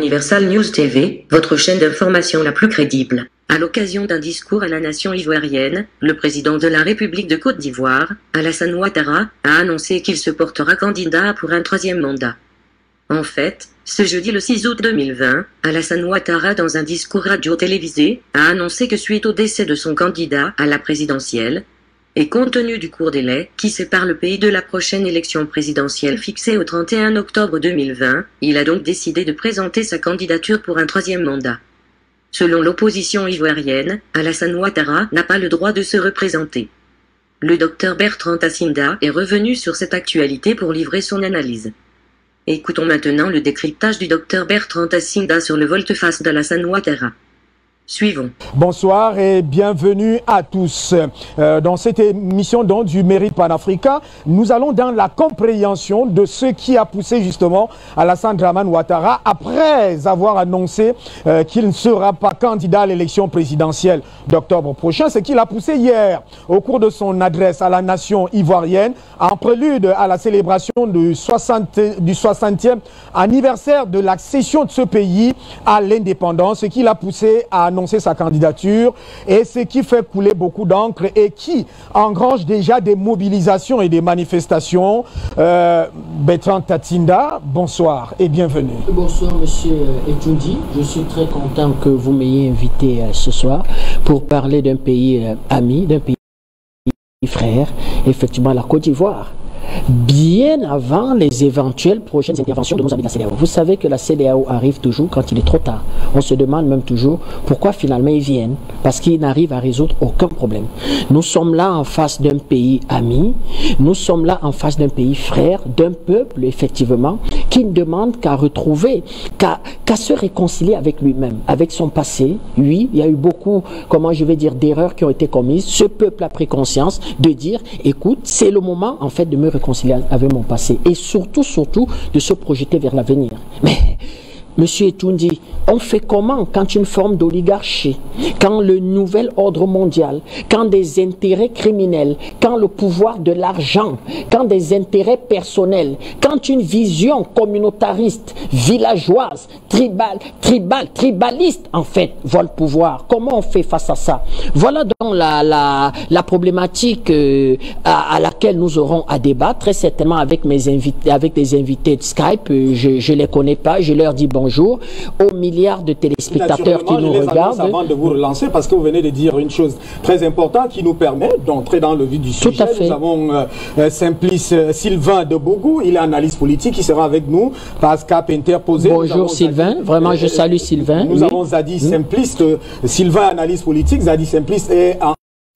Universal News TV, votre chaîne d'information la plus crédible. À l'occasion d'un discours à la nation ivoirienne, le président de la République de Côte d'Ivoire, Alassane Ouattara, a annoncé qu'il se portera candidat pour un troisième mandat. En fait, ce jeudi le 6 août 2020, Alassane Ouattara, dans un discours radio-télévisé, a annoncé que suite au décès de son candidat à la présidentielle, et compte tenu du court délai qui sépare le pays de la prochaine élection présidentielle fixée au 31 octobre 2020, il a donc décidé de présenter sa candidature pour un troisième mandat. Selon l'opposition ivoirienne, Alassane Ouattara n'a pas le droit de se représenter. Le docteur Bertrand Tassinda est revenu sur cette actualité pour livrer son analyse. Écoutons maintenant le décryptage du docteur Bertrand Tassinda sur le volte-face d'Alassane Ouattara. Suivons. Bonsoir et bienvenue à tous. Dans cette émission donc, du Mérite panafricain, nous allons dans la compréhension de ce qui a poussé justement Alassane Dramane Ouattara, après avoir annoncé qu'il ne sera pas candidat à l'élection présidentielle d'octobre prochain, ce qu'il a poussé hier au cours de son adresse à la nation ivoirienne, en prélude à la célébration du 60e anniversaire de l'accession de ce pays à l'indépendance, ce qui l'a poussé à annoncer sa candidature, et ce qui fait couler beaucoup d'encre et qui engrange déjà des mobilisations et des manifestations. Bertrand Tassinda, bonsoir et bienvenue. Bonsoir monsieur Etoundi, je suis très content que vous m'ayez invité ce soir pour parler d'un pays ami, d'un pays frère, effectivement la Côte d'Ivoire. Bien avant les éventuelles prochaines interventions de nos amis de la CEDEAO. Vous savez que la CEDEAO arrive toujours quand il est trop tard. On se demande même toujours pourquoi finalement ils viennent, parce qu'ils n'arrivent à résoudre aucun problème. Nous sommes là en face d'un pays ami, nous sommes là en face d'un pays frère, d'un peuple effectivement, qui ne demande qu'à retrouver, qu'à se réconcilier avec lui-même, avec son passé. Oui, il y a eu beaucoup, comment je vais dire, d'erreurs qui ont été commises. Ce peuple a pris conscience de dire, écoute, c'est le moment en fait de me réconcilier avec mon passé et surtout de se projeter vers l'avenir. Mais monsieur Etoundi, on fait comment quand une forme d'oligarchie, quand le nouvel ordre mondial, quand des intérêts criminels, quand le pouvoir de l'argent, quand des intérêts personnels, quand une vision communautariste, villageoise, tribaliste en fait, voit le pouvoir? Comment on fait face à ça? Voilà donc la problématique à laquelle nous aurons à débattre, très certainement avec mes invités, avec des invités de Skype. Je les connais pas, je leur dis bonjour aux milliards de téléspectateurs qui nous regardent. Avant de vous relancer, parce que vous venez de dire une chose très importante qui nous permet d'entrer dans le vif du sujet. Tout à fait. Nous avons Simplice Sylvain de Bougou, il est analyste politique, qui sera avec nous par Skype interposé. Bonjour Sylvain, vraiment je salue Sylvain. Nous avons Zadi Simplice, Sylvain analyste politique, Zadi Simplice est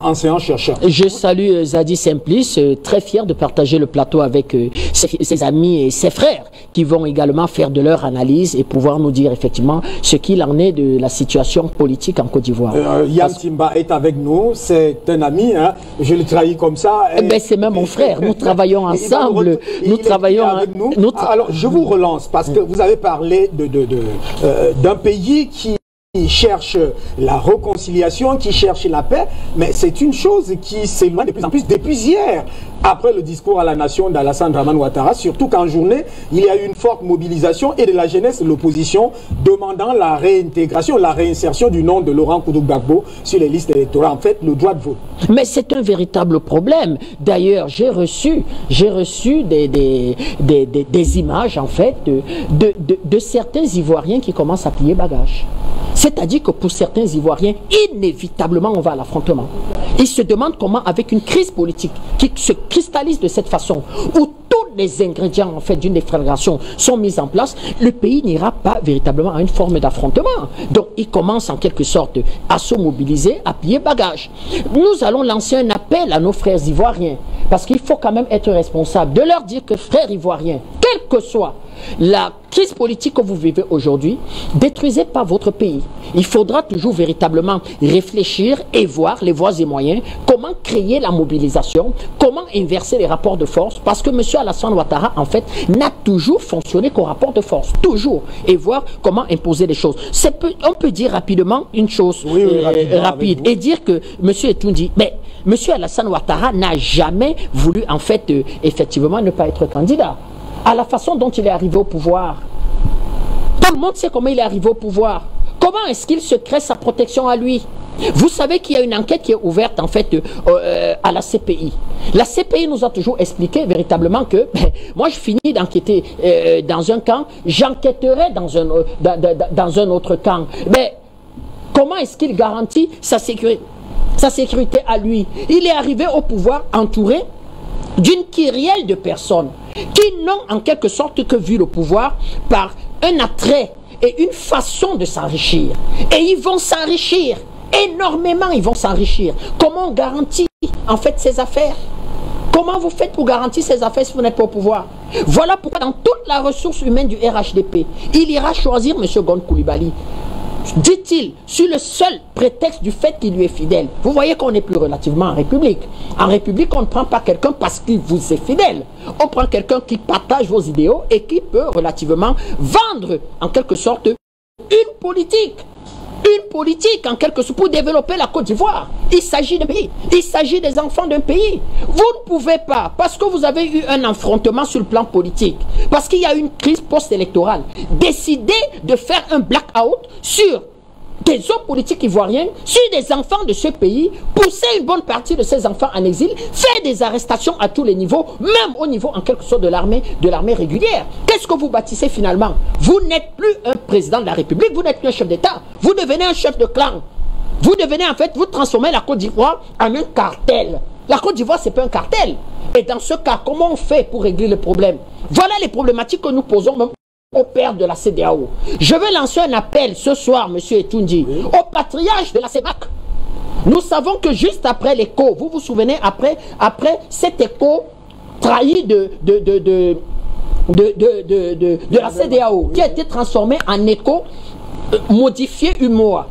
enseignant-chercheur. Je salue Zadi Simplice, très fier de partager le plateau avec ses amis et ses frères qui vont également faire de leur analyse et pouvoir nous dire effectivement ce qu'il en est de la situation politique en Côte d'Ivoire. Yann Timba est avec nous, c'est un ami, hein, je le trahis comme ça. C'est même mon frère, nous travaillons ensemble. Nous travaillons avec nous. Alors je vous relance parce que vous avez parlé d'un pays qui cherche la réconciliation, qui cherche la paix, mais c'est une chose qui s'éloigne de plus en plus depuis hier, après le discours à la nation d'Alassane Dramane Ouattara, surtout qu'en journée, il y a eu une forte mobilisation et de la jeunesse de l'opposition demandant la réintégration, la réinsertion du nom de Laurent Gbagbo sur les listes électorales, en fait le droit de vote. Mais c'est un véritable problème. D'ailleurs, j'ai reçu des images en fait de certains Ivoiriens qui commencent à plier bagage. C'est-à-dire que pour certains Ivoiriens, inévitablement, on va à l'affrontement. Ils se demandent comment, avec une crise politique qui se cristallise de cette façon, où tous les ingrédients en fait d'une déflagration sont mis en place, le pays n'ira pas véritablement à une forme d'affrontement. Donc, ils commencent en quelque sorte à se mobiliser, à plier bagage. Nous allons lancer un appel à nos frères ivoiriens, parce qu'il faut quand même être responsable, de leur dire que frères ivoiriens, quel que soit la crise politique que vous vivez aujourd'hui, détruisez pas votre pays. Il faudra toujours véritablement réfléchir et voir les voies et moyens, comment créer la mobilisation, comment inverser les rapports de force, parce que M. Alassane Ouattara, en fait, n'a toujours fonctionné qu'au rapport de force, toujours, et voir comment imposer les choses. On peut dire rapidement une chose rapide, et dire que M. Etoundi, mais M. Alassane Ouattara n'a jamais voulu, en fait, effectivement, ne pas être candidat. À la façon dont il est arrivé au pouvoir, Tout le monde sait comment il est arrivé au pouvoir. Comment est-ce qu'il se crée sa protection à lui? Vous savez qu'il y a une enquête qui est ouverte en fait à la CPI. La CPI nous a toujours expliqué véritablement que moi je finis d'enquêter dans un camp, j'enquêterai dans un autre camp. Mais comment est-ce qu'il garantit sa sécurité à lui? Il est arrivé au pouvoir entouré d'une kyrielle de personnes qui n'ont en quelque sorte que vu le pouvoir par un attrait et une façon de s'enrichir. Et ils vont s'enrichir. Énormément, ils vont s'enrichir. Comment on garantit en fait ces affaires? Comment vous faites pour garantir ces affaires si vous n'êtes pas au pouvoir? Voilà pourquoi dans toute la ressource humaine du RHDP, il ira choisir M. Gon Coulibaly, dit-il, sur le seul prétexte du fait qu'il lui est fidèle. Vous voyez qu'on n'est plus relativement en République. En République, on ne prend pas quelqu'un parce qu'il vous est fidèle. On prend quelqu'un qui partage vos idéaux et qui peut relativement vendre en quelque sorte une politique. Une politique en quelque sorte pour développer la Côte d'Ivoire. Il s'agit de pays. Il s'agit des enfants d'un pays. Vous ne pouvez pas, parce que vous avez eu un affrontement sur le plan politique, parce qu'il y a une crise post-électorale, décider de faire un blackout sur des hommes politiques ivoiriens, sur des enfants de ce pays, pousser une bonne partie de ces enfants en exil, faire des arrestations à tous les niveaux, même au niveau en quelque sorte de l'armée régulière. Qu'est-ce que vous bâtissez finalement? Vous n'êtes plus un président de la République, vous n'êtes plus un chef d'État, vous devenez un chef de clan. Vous devenez en fait, vous transformez la Côte d'Ivoire en un cartel. La Côte d'Ivoire, c'est pas un cartel. Et dans ce cas, comment on fait pour régler le problème? Voilà les problématiques que nous posons même au père de la CEDEAO. Je vais lancer un appel ce soir, M. Etundi, au patriarche de la CEMAC. Nous savons que juste après l'écho, vous vous souvenez, après cet écho trahi de la CEDEAO, qui a été transformé en écho modifié UMOA.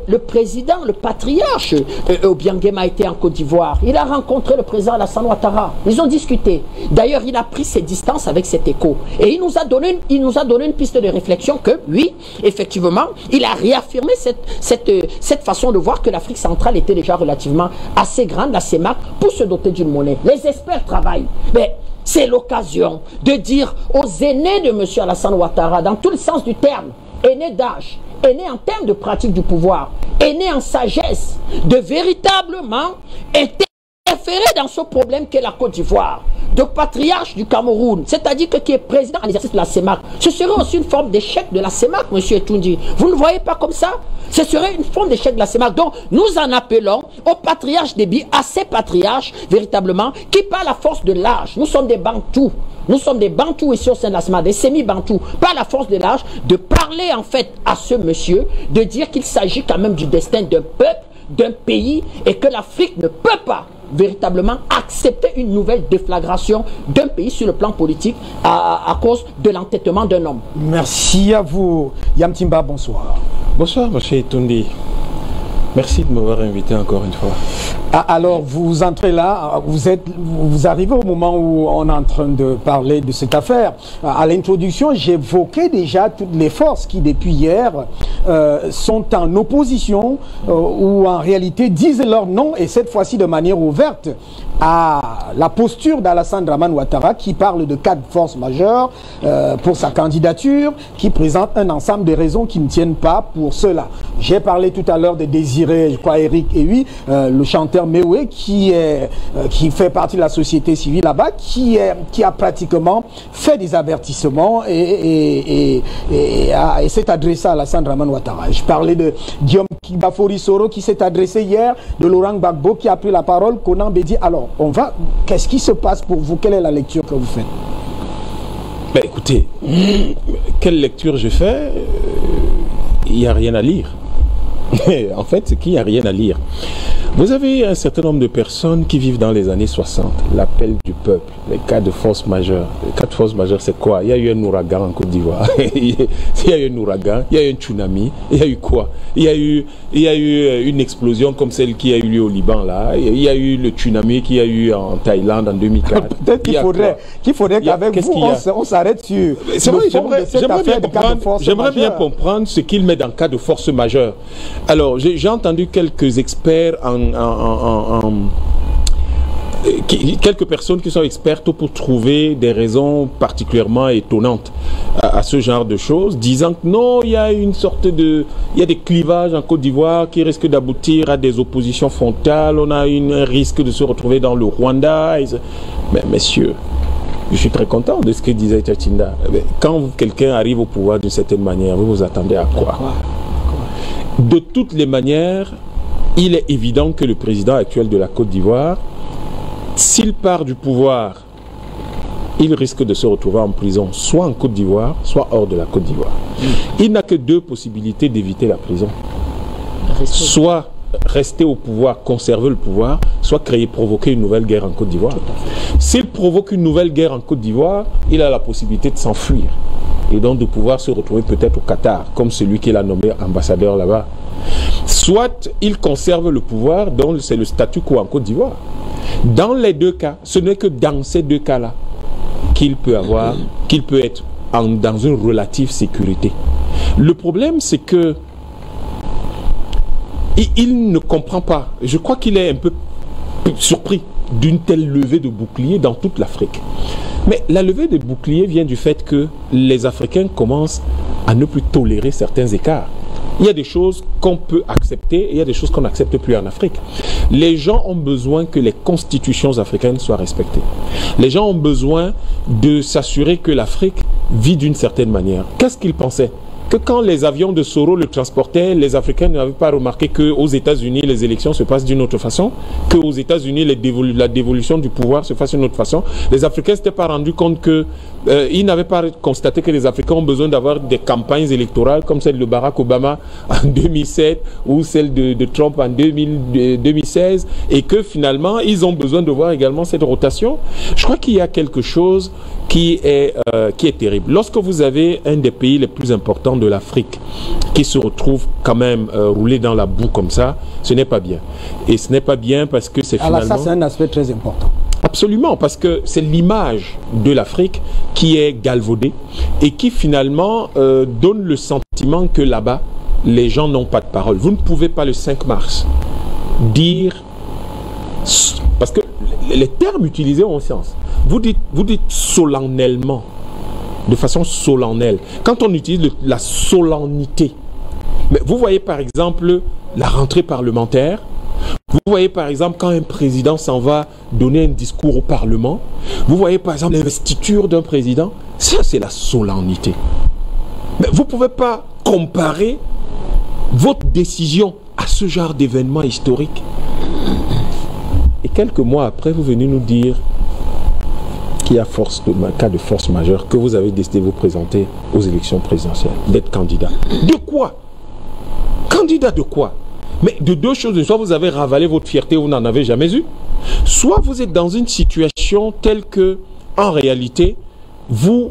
Le président, le patriarche Obiangema a été en Côte d'Ivoire. Il a rencontré le président Alassane Ouattara. Ils ont discuté. D'ailleurs, il a pris ses distances avec cet écho. Et il nous a donné une piste de réflexion que, oui, effectivement, il a réaffirmé cette façon de voir que l'Afrique centrale était déjà relativement assez grande, la CEMAC, pour se doter d'une monnaie. Les experts travaillent. Mais c'est l'occasion de dire aux aînés de M. Alassane Ouattara, dans tout le sens du terme, aînés d'âge, aînés en termes de pratique du pouvoir, aînés en sagesse, de véritablement interférer dans ce problème qu'est la Côte d'Ivoire, de patriarche du Cameroun, c'est-à-dire qui est président en exercice de la CEMAC. Ce serait aussi une forme d'échec de la CEMAC, M. Etundi. Vous ne le voyez pas comme ça? Ce serait une forme d'échec de la CEMAC. Donc, nous en appelons au patriarche Déby, à ces patriarches, véritablement, qui par la force de l'âge, nous sommes des Bantous. Nous sommes des Bantous ici au sein de la CEMAC, des semi-Bantous, par la force de l'âge, de parler en fait à ce monsieur, de dire qu'il s'agit quand même du destin d'un peuple, d'un pays, et que l'Afrique ne peut pas véritablement accepter une nouvelle déflagration d'un pays sur le plan politique à cause de l'entêtement d'un homme. Merci à vous. Yamtimba, bonsoir. Bonsoir, M. Etundi. Merci de m'avoir invité encore une fois. Alors, vous entrez là, vous arrivez au moment où on est en train de parler de cette affaire. À l'introduction, j'évoquais déjà toutes les forces qui, depuis hier, sont en opposition ou en réalité disent leur nom, et cette fois-ci de manière ouverte, à la posture d'Alassane Dramane Ouattara qui parle de 4 forces majeures pour sa candidature, qui présente un ensemble de raisons qui ne tiennent pas pour cela. J'ai parlé tout à l'heure de Désiré, je crois, Eric Ewi, le chanteur Mewé, qui fait partie de la société civile là-bas, qui a pratiquement fait des avertissements et s'est adressé à Alassane Dramane Ouattara. Je parlais de Guillaume Bafori Soro qui s'est adressé hier, de Laurent Gbagbo qui a pris la parole, Konan Bédi. Alors, qu'est-ce qui se passe pour vous? Quelle est la lecture que vous faites? Ben, écoutez, quelle lecture je fais? Il n'y a rien à lire. En fait, c'est qu'il n'y a rien à lire. Vous avez un certain nombre de personnes qui vivent dans les années 60, l'appel du peuple, les cas de force majeure. Les cas de force majeure, c'est quoi? Il y a eu un ouragan en Côte d'Ivoire. Il y a eu un ouragan, il y a eu un tsunami, il y a eu quoi? Il y a eu une explosion comme celle qui a eu lieu au Liban, là. Il y a eu le tsunami qu'il y a eu en Thaïlande en 2004. Peut-être qu'il faudrait qu'avec vous, on s'arrête sur... C'est vrai, j'aimerais bien comprendre ce qu'il met dans cas de force majeure. Alors, j'ai entendu quelques experts quelques personnes qui sont expertes pour trouver des raisons particulièrement étonnantes à ce genre de choses, disant que non, il y a une sorte de... Il y a des clivages en Côte d'Ivoire qui risquent d'aboutir à des oppositions frontales, on a un risque de se retrouver dans le Rwanda. Mais messieurs, je suis très content de ce que disait Tchatchinda. Quand quelqu'un arrive au pouvoir d'une certaine manière, vous vous attendez à quoi? De toutes les manières, il est évident que le président actuel de la Côte d'Ivoire, s'il part du pouvoir, il risque de se retrouver en prison, soit en Côte d'Ivoire, soit hors de la Côte d'Ivoire. Il n'a que deux possibilités d'éviter la prison. Soit rester au pouvoir, conserver le pouvoir, soit provoquer une nouvelle guerre en Côte d'Ivoire. S'il provoque une nouvelle guerre en Côte d'Ivoire, il a la possibilité de s'enfuir et donc de pouvoir se retrouver peut-être au Qatar, comme celui qu'il a nommé ambassadeur là-bas. Soit il conserve le pouvoir, donc c'est le statu quo en Côte d'Ivoire. Dans les deux cas, ce n'est que dans ces deux cas-là qu'il peut être dans une relative sécurité. Le problème, c'est que il ne comprend pas. Je crois qu'il est un peu surpris d'une telle levée de boucliers dans toute l'Afrique. Mais la levée de boucliers vient du fait que les Africains commencent à ne plus tolérer certains écarts. Il y a des choses qu'on peut accepter et il y a des choses qu'on n'accepte plus en Afrique. Les gens ont besoin que les constitutions africaines soient respectées. Les gens ont besoin de s'assurer que l'Afrique vit d'une certaine manière. Qu'est-ce qu'ils pensaient? Que quand les avions de Soro le transportaient, les Africains n'avaient pas remarqué qu'aux États-Unis, les élections se passent d'une autre façon, qu'aux États-Unis, la dévolution du pouvoir se fasse d'une autre façon. Les Africains ne s'étaient pas rendus compte que ils n'avaient pas constaté que les Africains ont besoin d'avoir des campagnes électorales comme celle de Barack Obama en 2007 ou celle de Trump en 2016 et que finalement, ils ont besoin de voir également cette rotation. Je crois qu'il y a quelque chose qui est terrible. Lorsque vous avez un des pays les plus importants de l'Afrique qui se retrouve quand même roulé dans la boue comme ça, ce n'est pas bien. Et ce n'est pas bien parce que c'est finalement... Alors ça, c'est un aspect très important. Absolument, parce que c'est l'image de l'Afrique qui est galvaudée et qui finalement donne le sentiment que là-bas, les gens n'ont pas de parole. Vous ne pouvez pas le 5 mars dire... Parce que les termes utilisés ont sens. Vous dites solennellement, de façon solennelle. Quand on utilise la solennité, mais vous voyez par exemple la rentrée parlementaire, vous voyez par exemple quand un président s'en va donner un discours au Parlement, vous voyez par exemple l'investiture d'un président, ça c'est la solennité. Mais vous ne pouvez pas comparer votre décision à ce genre d'événement historique. Et quelques mois après, vous venez nous dire qu'il y a cas de force majeure, que vous avez décidé de vous présenter aux élections présidentielles, d'être candidat. De quoi? Candidat de quoi? Mais de deux choses, soit vous avez ravalé votre fierté, vous n'en avez jamais eu, soit vous êtes dans une situation telle que, en réalité, vous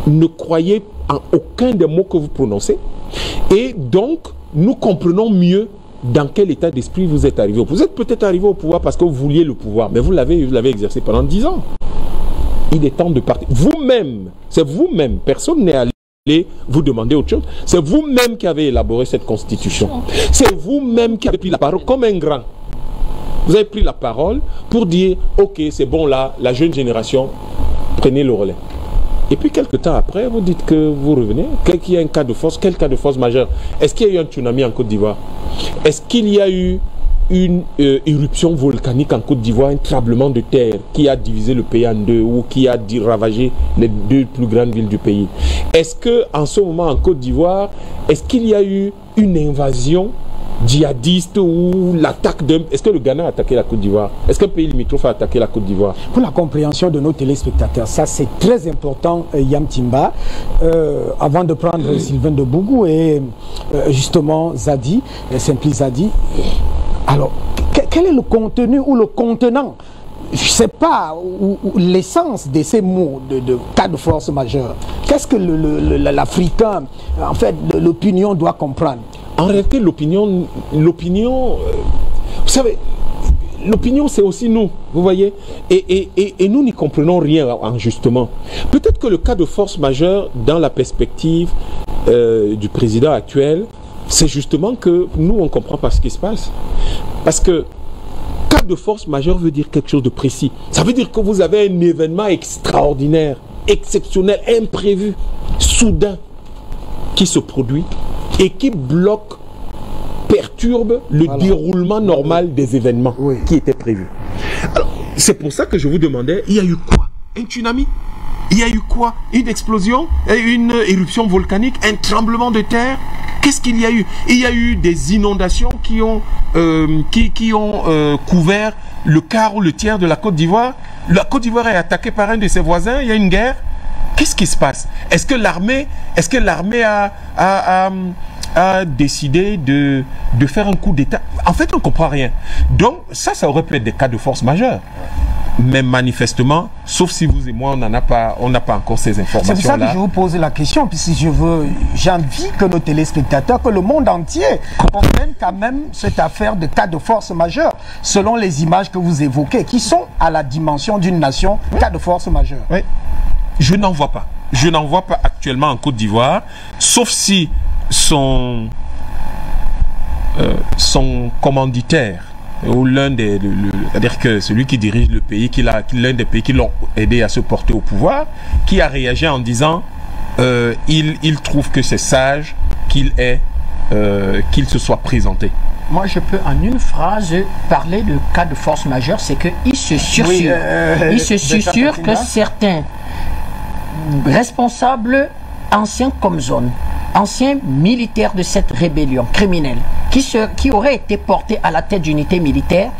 ne croyez en aucun des mots que vous prononcez, et donc, nous comprenons mieux dans quel état d'esprit vous êtes arrivé. Vous êtes peut-être arrivé au pouvoir parce que vous vouliez le pouvoir, mais vous l'avez exercé pendant 10 ans. Il est temps de partir. Vous-même, c'est vous-même, personne n'est allé vous demander autre chose. C'est vous-même qui avez élaboré cette constitution. C'est vous-même qui avez pris la parole comme un grand. Vous avez pris la parole pour dire, ok, c'est bon là, la jeune génération, prenez le relais. Et puis quelques temps après, vous dites que vous revenez, qu'il y a un cas de force, quel cas de force majeure? Est-ce qu'il y a eu un tsunami en Côte d'Ivoire? Est-ce qu'il y a eu une éruption volcanique en Côte d'Ivoire, un tremblement de terre qui a divisé le pays en deux ou qui a ravagé les deux plus grandes villes du pays? Est-ce qu'en ce moment en Côte d'Ivoire, est-ce qu'il y a eu une invasion djihadiste ou l'attaque d'un... Est-ce que le Ghana a attaqué la Côte d'Ivoire? Est-ce qu'un pays limitrophe a attaqué la Côte d'Ivoire? Pour la compréhension de nos téléspectateurs, ça c'est très important, Yam Timba. Avant de prendre Sylvain de Bougou et justement Zadi, Simpli Zadi, alors quel est le contenu ou le contenant, je ne sais pas, ou l'essence de ces mots de cas de force majeure? Qu'est-ce que l'Africain, en fait, l'opinion doit comprendre? En réalité, l'opinion, vous savez, l'opinion c'est aussi nous, vous voyez, et nous n'y comprenons rien justement. Peut-être que le cas de force majeure dans la perspective du président actuel, c'est justement que nous on ne comprend pas ce qui se passe. Parce que Cas de force majeure veut dire quelque chose de précis. Ça veut dire que vous avez un événement extraordinaire, exceptionnel, imprévu, soudain, qui se produit et qui bloque, perturbe le déroulement normal des événements qui étaient prévus. Alors, c'est pour ça que je vous demandais, il y a eu quoi? Un tsunami? Il y a eu quoi? Une explosion? Une éruption volcanique? Un tremblement de terre? Qu'est-ce qu'il y a eu? Il y a eu des inondations qui ont, couvert le quart ou le tiers de la Côte d'Ivoire. La Côte d'Ivoire est attaquée par un de ses voisins, il y a une guerre. Qu'est-ce qui se passe? Est-ce que l'armée a décidé de faire un coup d'État? En fait, on ne comprend rien. Donc, ça aurait pu être des cas de force majeure. Mais manifestement, sauf si vous et moi, on n'a pas encore ces informations-là. C'est pour ça que je vous pose la question, puisque j'ai envie que nos téléspectateurs, que le monde entier comprenne quand même cette affaire de cas de force majeure, selon les images que vous évoquez, qui sont à la dimension d'une nation, cas de force majeure. Oui. Je n'en vois pas. Je n'en vois pas actuellement en Côte d'Ivoire, sauf si son commanditaire ou c'est-à-dire que celui qui dirige le pays, l'un des pays qui l'ont aidé à se porter au pouvoir, qui a réagi en disant il trouve que c'est sage qu'il se soit présenté. Moi, je peux en une phrase parler de cas de force majeure, c'est qu'il se susurre, il se susurre que certains responsables anciens comme zone, anciens militaires de cette rébellion criminelle, qui auraient été portés à la tête d'unités militaires,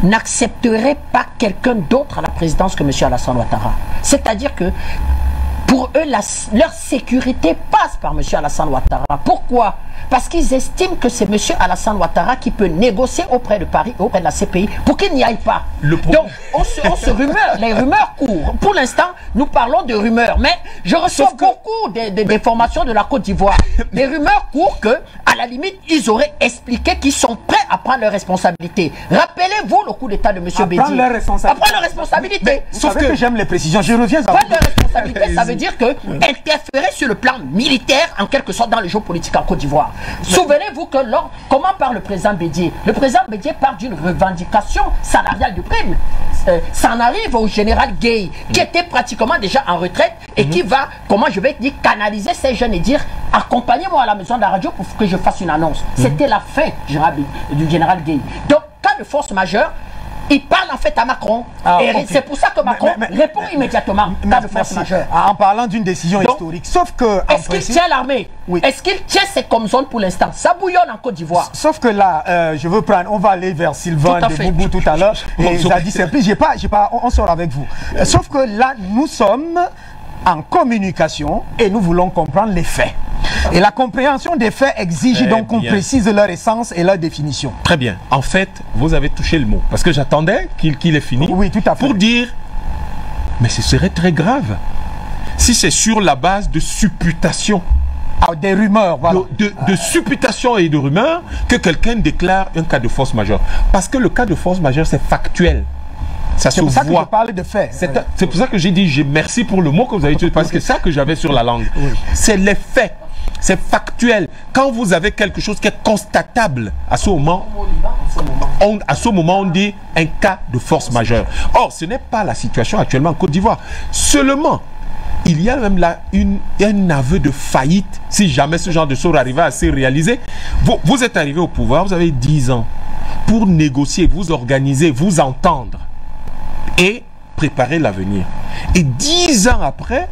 n'accepteraient pas quelqu'un d'autre à la présidence que M. Alassane Ouattara. C'est-à-dire que pour eux, leur sécurité passe par M. Alassane Ouattara. Pourquoi? Parce qu'ils estiment que c'est M. Alassane Ouattara qui peut négocier auprès de Paris, auprès de la CPI, pour qu'il n'y aille pas. Donc, on se rumeur, les rumeurs courent. Pour l'instant, nous parlons de rumeurs, mais je reçois beaucoup d'informations de la Côte d'Ivoire. Les rumeurs courent que, à la limite, ils auraient expliqué qu'ils sont prêts à prendre leurs responsabilités. Rappelez-vous le coup d'état de M. Bédier. À prendre leurs responsabilités. Sauf que j'aime les précisions. Je reviens à prendre leurs responsabilités, ça veut dire que interférer sur le plan militaire, en quelque sorte, dans le jeu politique en Côte d'Ivoire. Souvenez-vous que comment parle le président Bédier? Le président Bédier parle d'une revendication salariale de prime. Ça en arrive au général Gueye, qui était pratiquement déjà en retraite et qui va, comment je vais dire, canaliser ces jeunes et dire accompagnez-moi à la maison de la radio pour que je fasse une annonce. C'était la fin du général Gueye. Donc, cas de force majeure, il parle en fait à Macron. C'est pour ça que Macron répond immédiatement. Cas de force majeure. En parlant d'une décision historique. Sauf que. Est-ce qu'il tient l'armée? Est-ce qu'il tient cette comme zone pour l'instant? Ça bouillonne en Côte d'Ivoire. Sauf que là, je veux prendre. On va aller vers Sylvain de Boubou tout à l'heure. Et Zadi Simplice, on sort avec vous. Sauf que là, nous sommes en communication et nous voulons comprendre les faits. Et la compréhension des faits exige donc qu'on précise leur essence et leur définition. Très bien. En fait, vous avez touché le mot. Parce que j'attendais qu'il ait fini. Oui, tout à fait. Pour dire, mais ce serait très grave si c'est sur la base de supputation. Des rumeurs, voilà. De supputation et de rumeurs que quelqu'un déclare un cas de force majeure. Parce que le cas de force majeure, c'est factuel. C'est pour ça que je parle de faits. C'est pour ça que j'ai dit, merci pour le mot que vous avez utilisé, parce que c'est ça que j'avais sur la langue. Oui. C'est les faits. C'est factuel. Quand vous avez quelque chose qui est constatable, à ce moment, on dit un cas de force majeure. Or, ce n'est pas la situation actuellement en Côte d'Ivoire. Seulement, il y a même là un aveu de faillite, si jamais ce genre de choses arrivait à se réaliser. Vous êtes arrivé au pouvoir, vous avez 10 ans pour négocier, vous organiser, vous entendre et préparer l'avenir. Et 10 ans après,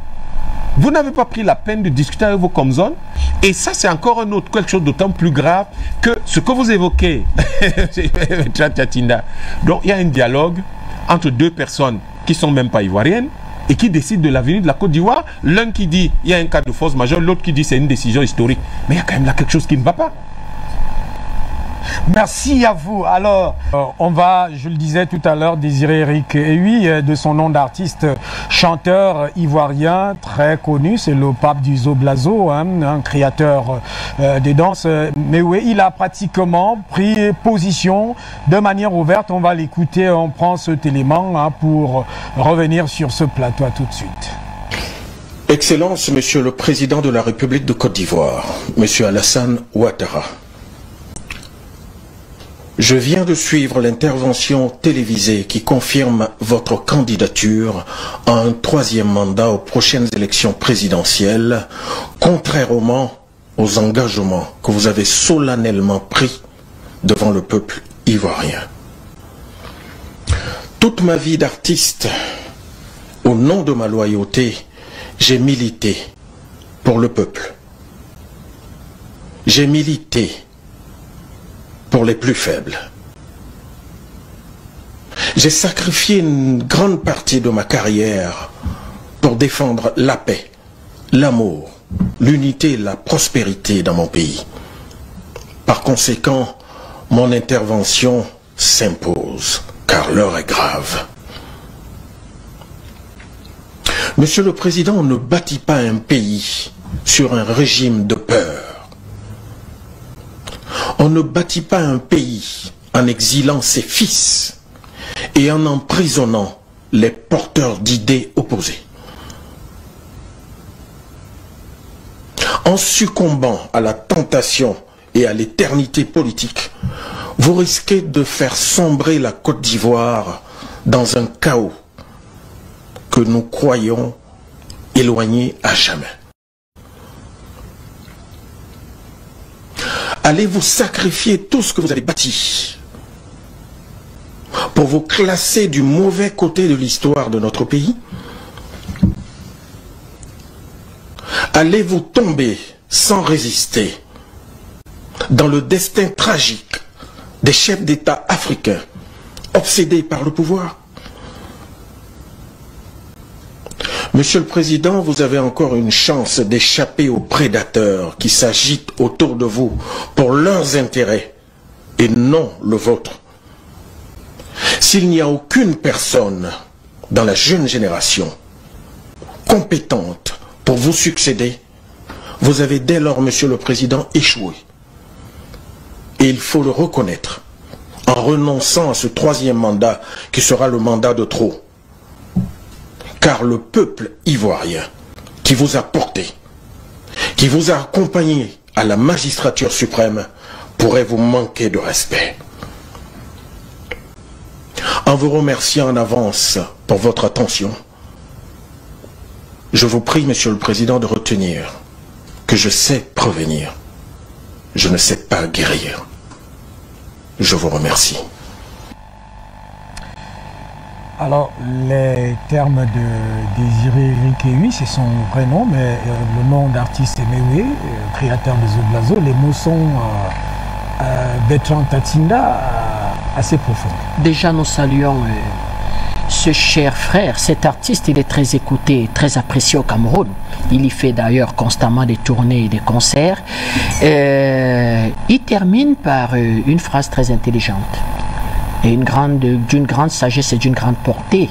vous n'avez pas pris la peine de discuter avec vos comzones. Et ça, c'est encore quelque chose d'autant plus grave que ce que vous évoquez. Donc, il y a un dialogue entre deux personnes qui ne sont même pas ivoiriennes et qui décident de l'avenir de la Côte d'Ivoire. L'un qui dit il y a un cas de force majeure, l'autre qui dit c'est une décision historique. Mais il y a quand même là quelque chose qui ne va pas. Merci à vous. Alors, on va, je le disais tout à l'heure, désirer Eric Ehui, de son nom d'artiste, chanteur ivoirien très connu, c'est le pape du Zoblazo, un créateur des danses. Mais oui, il a pratiquement pris position de manière ouverte. On va l'écouter, on prend cet élément pour revenir sur ce plateau. À tout de suite. Excellence, Monsieur le Président de la République de Côte d'Ivoire, Monsieur Alassane Ouattara. Je viens de suivre l'intervention télévisée qui confirme votre candidature à un 3e mandat aux prochaines élections présidentielles, contrairement aux engagements que vous avez solennellement pris devant le peuple ivoirien. Toute ma vie d'artiste, au nom de ma loyauté, j'ai milité pour le peuple. J'ai milité pour les plus faibles. J'ai sacrifié une grande partie de ma carrière pour défendre la paix, l'amour, l'unité et la prospérité dans mon pays. Par conséquent, mon intervention s'impose, car l'heure est grave. Monsieur le Président, on ne bâtit pas un pays sur un régime de peur. On ne bâtit pas un pays en exilant ses fils et en emprisonnant les porteurs d'idées opposées. En succombant à la tentation et à l'éternité politique, vous risquez de faire sombrer la Côte d'Ivoire dans un chaos que nous croyons éloigné à jamais. Allez-vous sacrifier tout ce que vous avez bâti pour vous classer du mauvais côté de l'histoire de notre pays? Allez-vous tomber sans résister dans le destin tragique des chefs d'État africains obsédés par le pouvoir? Monsieur le Président, vous avez encore une chance d'échapper aux prédateurs qui s'agitent autour de vous pour leurs intérêts et non le vôtre. S'il n'y a aucune personne dans la jeune génération compétente pour vous succéder, vous avez dès lors, Monsieur le Président, échoué. Et il faut le reconnaître en renonçant à ce 3e mandat qui sera le mandat de trop. Car le peuple ivoirien qui vous a porté, qui vous a accompagné à la magistrature suprême, pourrait vous manquer de respect. En vous remerciant en avance pour votre attention, je vous prie, Monsieur le Président, de retenir que je sais prévenir, je ne sais pas guérir. Je vous remercie. Alors, les termes de Désiré Rikeui, c'est son vrai nom, mais le nom d'artiste est Mewe, créateur de Zoblazo. Les mots sont Bertrand Tatinda, assez profonds. Déjà, nous saluons ce cher frère, cet artiste. Il est très écouté, très apprécié au Cameroun. Il y fait d'ailleurs constamment des tournées et des concerts. Il termine par une phrase très intelligente. Et d'une grande sagesse et d'une grande portée.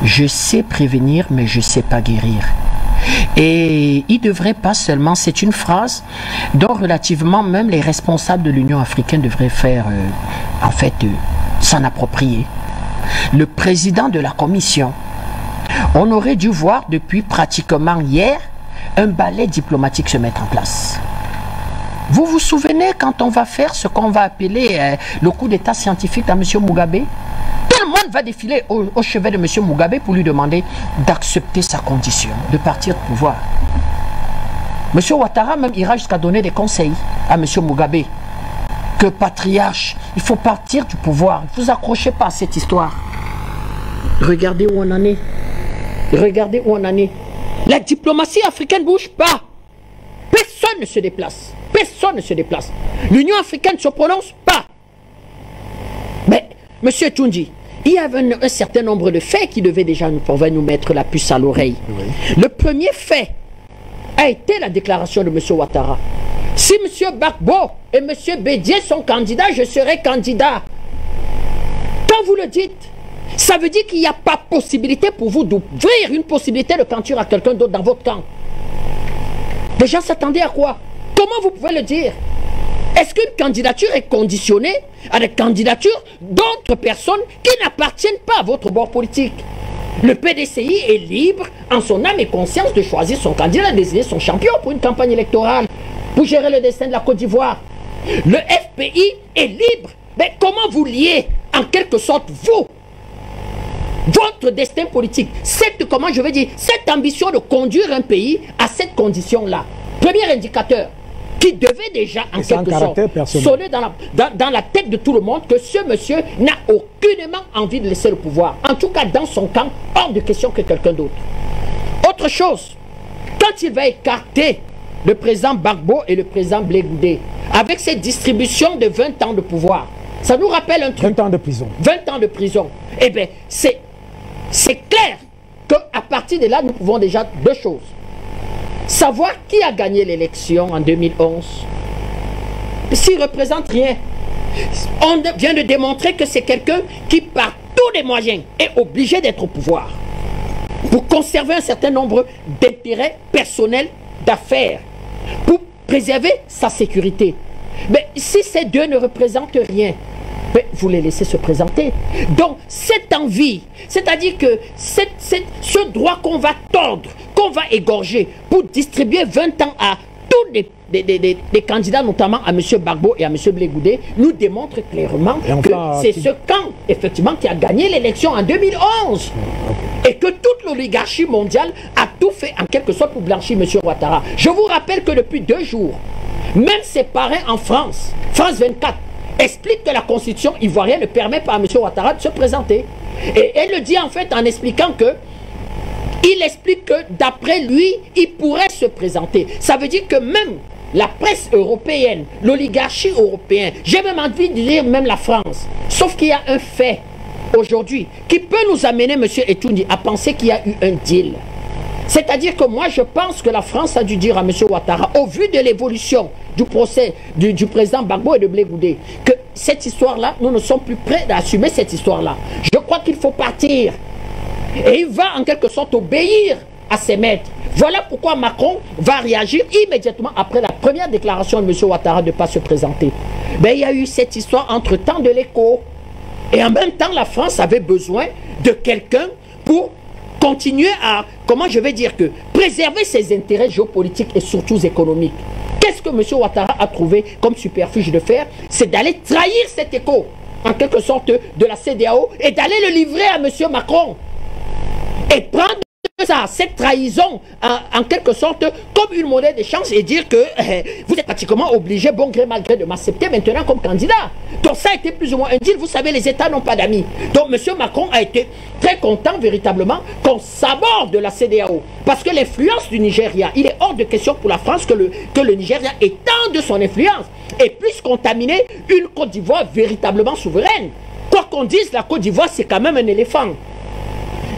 Je sais prévenir, mais je ne sais pas guérir. Et il ne devrait pas seulement, c'est une phrase dont relativement même les responsables de l'Union africaine devraient faire, s'en approprier. Le président de la commission, on aurait dû voir depuis pratiquement hier un balai diplomatique se mettre en place. Vous vous souvenez quand on va faire ce qu'on va appeler le coup d'état scientifique à M. Mugabe? Tout le monde va défiler au chevet de M. Mugabe pour lui demander d'accepter sa condition, de partir du pouvoir. M. Ouattara même ira jusqu'à donner des conseils à M. Mugabe. Que patriarche, il faut partir du pouvoir. Ne vous accrochez pas à cette histoire. Regardez où on en est. Regardez où on en est. La diplomatie africaine ne bouge pas. Personne ne se déplace. Personne ne se déplace. L'Union africaine ne se prononce pas. Mais, monsieur Tchoundi, il y avait un certain nombre de faits qui devaient déjà nous mettre la puce à l'oreille. Oui. Le premier fait a été la déclaration de monsieur Ouattara. Si monsieur Gbagbo et monsieur Bédié sont candidats, je serai candidat. Quand vous le dites, ça veut dire qu'il n'y a pas possibilité pour vous d'ouvrir une possibilité de candidature à quelqu'un d'autre dans votre camp. Les gens s'attendaient à quoi? Comment vous pouvez le dire? Est-ce qu'une candidature est conditionnée à des candidatures d'autres personnes qui n'appartiennent pas à votre bord politique? Le PDCI est libre, en son âme et conscience, de choisir son candidat, de désigner son champion pour une campagne électorale, pour gérer le destin de la Côte d'Ivoire. Le FPI est libre Mais comment vous liez, en quelque sorte, vous, votre destin politique, comment je veux dire, cette ambition de conduire un pays à cette condition-là? Premier indicateur qui devait déjà, en quelque sorte, sonner dans la tête de tout le monde que ce monsieur n'a aucunement envie de laisser le pouvoir. En tout cas, dans son camp, hors de question que quelqu'un d'autre. Autre chose, quand il va écarter le président Gbagbo et le président Blé Goudé, avec cette distribution de 20 ans de pouvoir, ça nous rappelle un truc. 20 ans de prison. 20 ans de prison. Eh bien, c'est clair qu'à partir de là, nous pouvons déjà deux choses. Savoir qui a gagné l'élection en 2011. S'il ne représente rien, on vient de démontrer que c'est quelqu'un qui, par tous les moyens, est obligé d'être au pouvoir pour conserver un certain nombre d'intérêts personnels, d'affaires, pour préserver sa sécurité. Mais si ces deux ne représentent rien, vous les laissez se présenter. Donc, cette envie, c'est-à-dire que ce droit qu'on va tordre, qu'on va égorger pour distribuer 20 ans à tous les candidats, notamment à M. Gbagbo et à M. Blé Goudé, nous démontre clairement que c'est ce camp, effectivement, qui a gagné l'élection en 2011. Et que toute l'oligarchie mondiale a tout fait en quelque sorte pour blanchir M. Ouattara. Je vous rappelle que depuis 2 jours, même ses parrains en France, France 24, explique que la constitution ivoirienne ne permet pas à M. Ouattara de se présenter. Et elle le dit en fait en expliquant que il explique que d'après lui, il pourrait se présenter. Ça veut dire que même la presse européenne, l'oligarchie européenne, j'ai même envie de dire même la France, sauf qu'il y a un fait aujourd'hui qui peut nous amener, M. Etoundi, à penser qu'il y a eu un deal. C'est-à-dire que moi, je pense que la France a dû dire à M. Ouattara, au vu de l'évolution du procès du président Gbagbo et de Blé Goudé, que cette histoire-là, nous ne sommes plus prêts d'assumer cette histoire-là. Je crois qu'il faut partir. Et il va en quelque sorte obéir à ses maîtres. Voilà pourquoi Macron va réagir immédiatement après la première déclaration de M. Ouattara de ne pas se présenter. Ben, il y a eu cette histoire entre-temps de l'écho. Et en même temps, la France avait besoin de quelqu'un pour continuer à, comment je vais dire que, préserver ses intérêts géopolitiques et surtout économiques. Qu'est-ce que M. Ouattara a trouvé comme superfuge de faire? C'est d'aller trahir cet écho, en quelque sorte, de la CEDEAO et d'aller le livrer à M. Macron. Et prendre ça, cette trahison, en quelque sorte, comme une monnaie d'échange et dire que vous êtes pratiquement obligé, bon gré mal gré, de m'accepter maintenant comme candidat. Donc ça a été plus ou moins un deal. Vous savez, les États n'ont pas d'amis. Donc M. Macron a été très content véritablement qu'on s'aborde de la CEDEAO. Parce que l'influence du Nigeria, il est hors de question pour la France que le Nigeria étende son influence et puisse contaminer une Côte d'Ivoire véritablement souveraine. Quoi qu'on dise, la Côte d'Ivoire, c'est quand même un éléphant.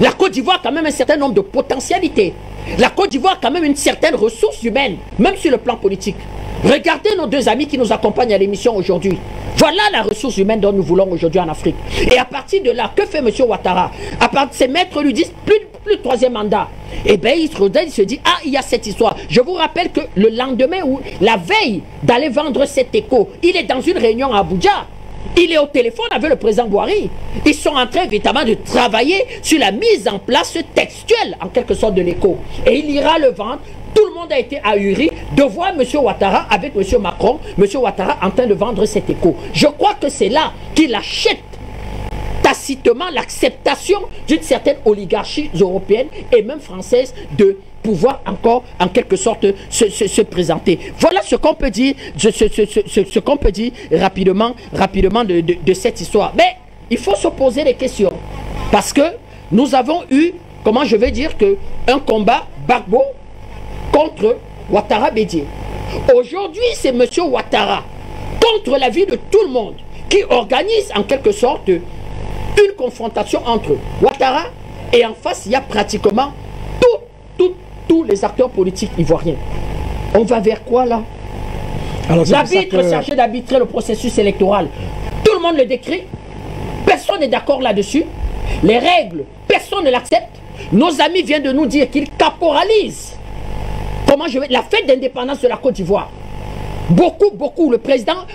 La Côte d'Ivoire a quand même un certain nombre de potentialités. La Côte d'Ivoire a quand même une certaine ressource humaine, même sur le plan politique. Regardez nos deux amis qui nous accompagnent à l'émission aujourd'hui. Voilà la ressource humaine dont nous voulons aujourd'hui en Afrique. Et à partir de là, que fait M. Ouattara? À part ses maîtres lui disent plus de troisième mandat. Et bien il se dit, ah, il y a cette histoire. Je vous rappelle que le lendemain ou la veille d'aller vendre cet écho, il est dans une réunion à Abuja. Il est au téléphone avec le président Bouhari. Ils sont en train évidemment de travailler sur la mise en place textuelle, en quelque sorte, de l'écho. Et il ira le vendre. Tout le monde a été ahuri de voir M. Ouattara avec M. Macron, M. Ouattara en train de vendre cet écho. Je crois que c'est là qu'il achète tacitement l'acceptation d'une certaine oligarchie européenne et même française de pouvoir encore en quelque sorte se présenter. Voilà ce qu'on peut dire, ce qu'on peut dire rapidement de cette histoire. Mais il faut se poser des questions parce que nous avons eu, comment je vais dire, que un combat Gbagbo contre Ouattara Bédié. Aujourd'hui, c'est M. Ouattara contre l'avis de tout le monde qui organise en quelque sorte une confrontation entre Ouattara et en face, il y a pratiquement tous les acteurs politiques ivoiriens. On va vers quoi là? L'arbitre chargé d'arbitrer le processus électoral, tout le monde le décrit, personne n'est d'accord là-dessus. Les règles, personne ne l'accepte. Nos amis viennent de nous dire qu'ils caporalisent la fête d'indépendance de la Côte d'Ivoire. Beaucoup, le président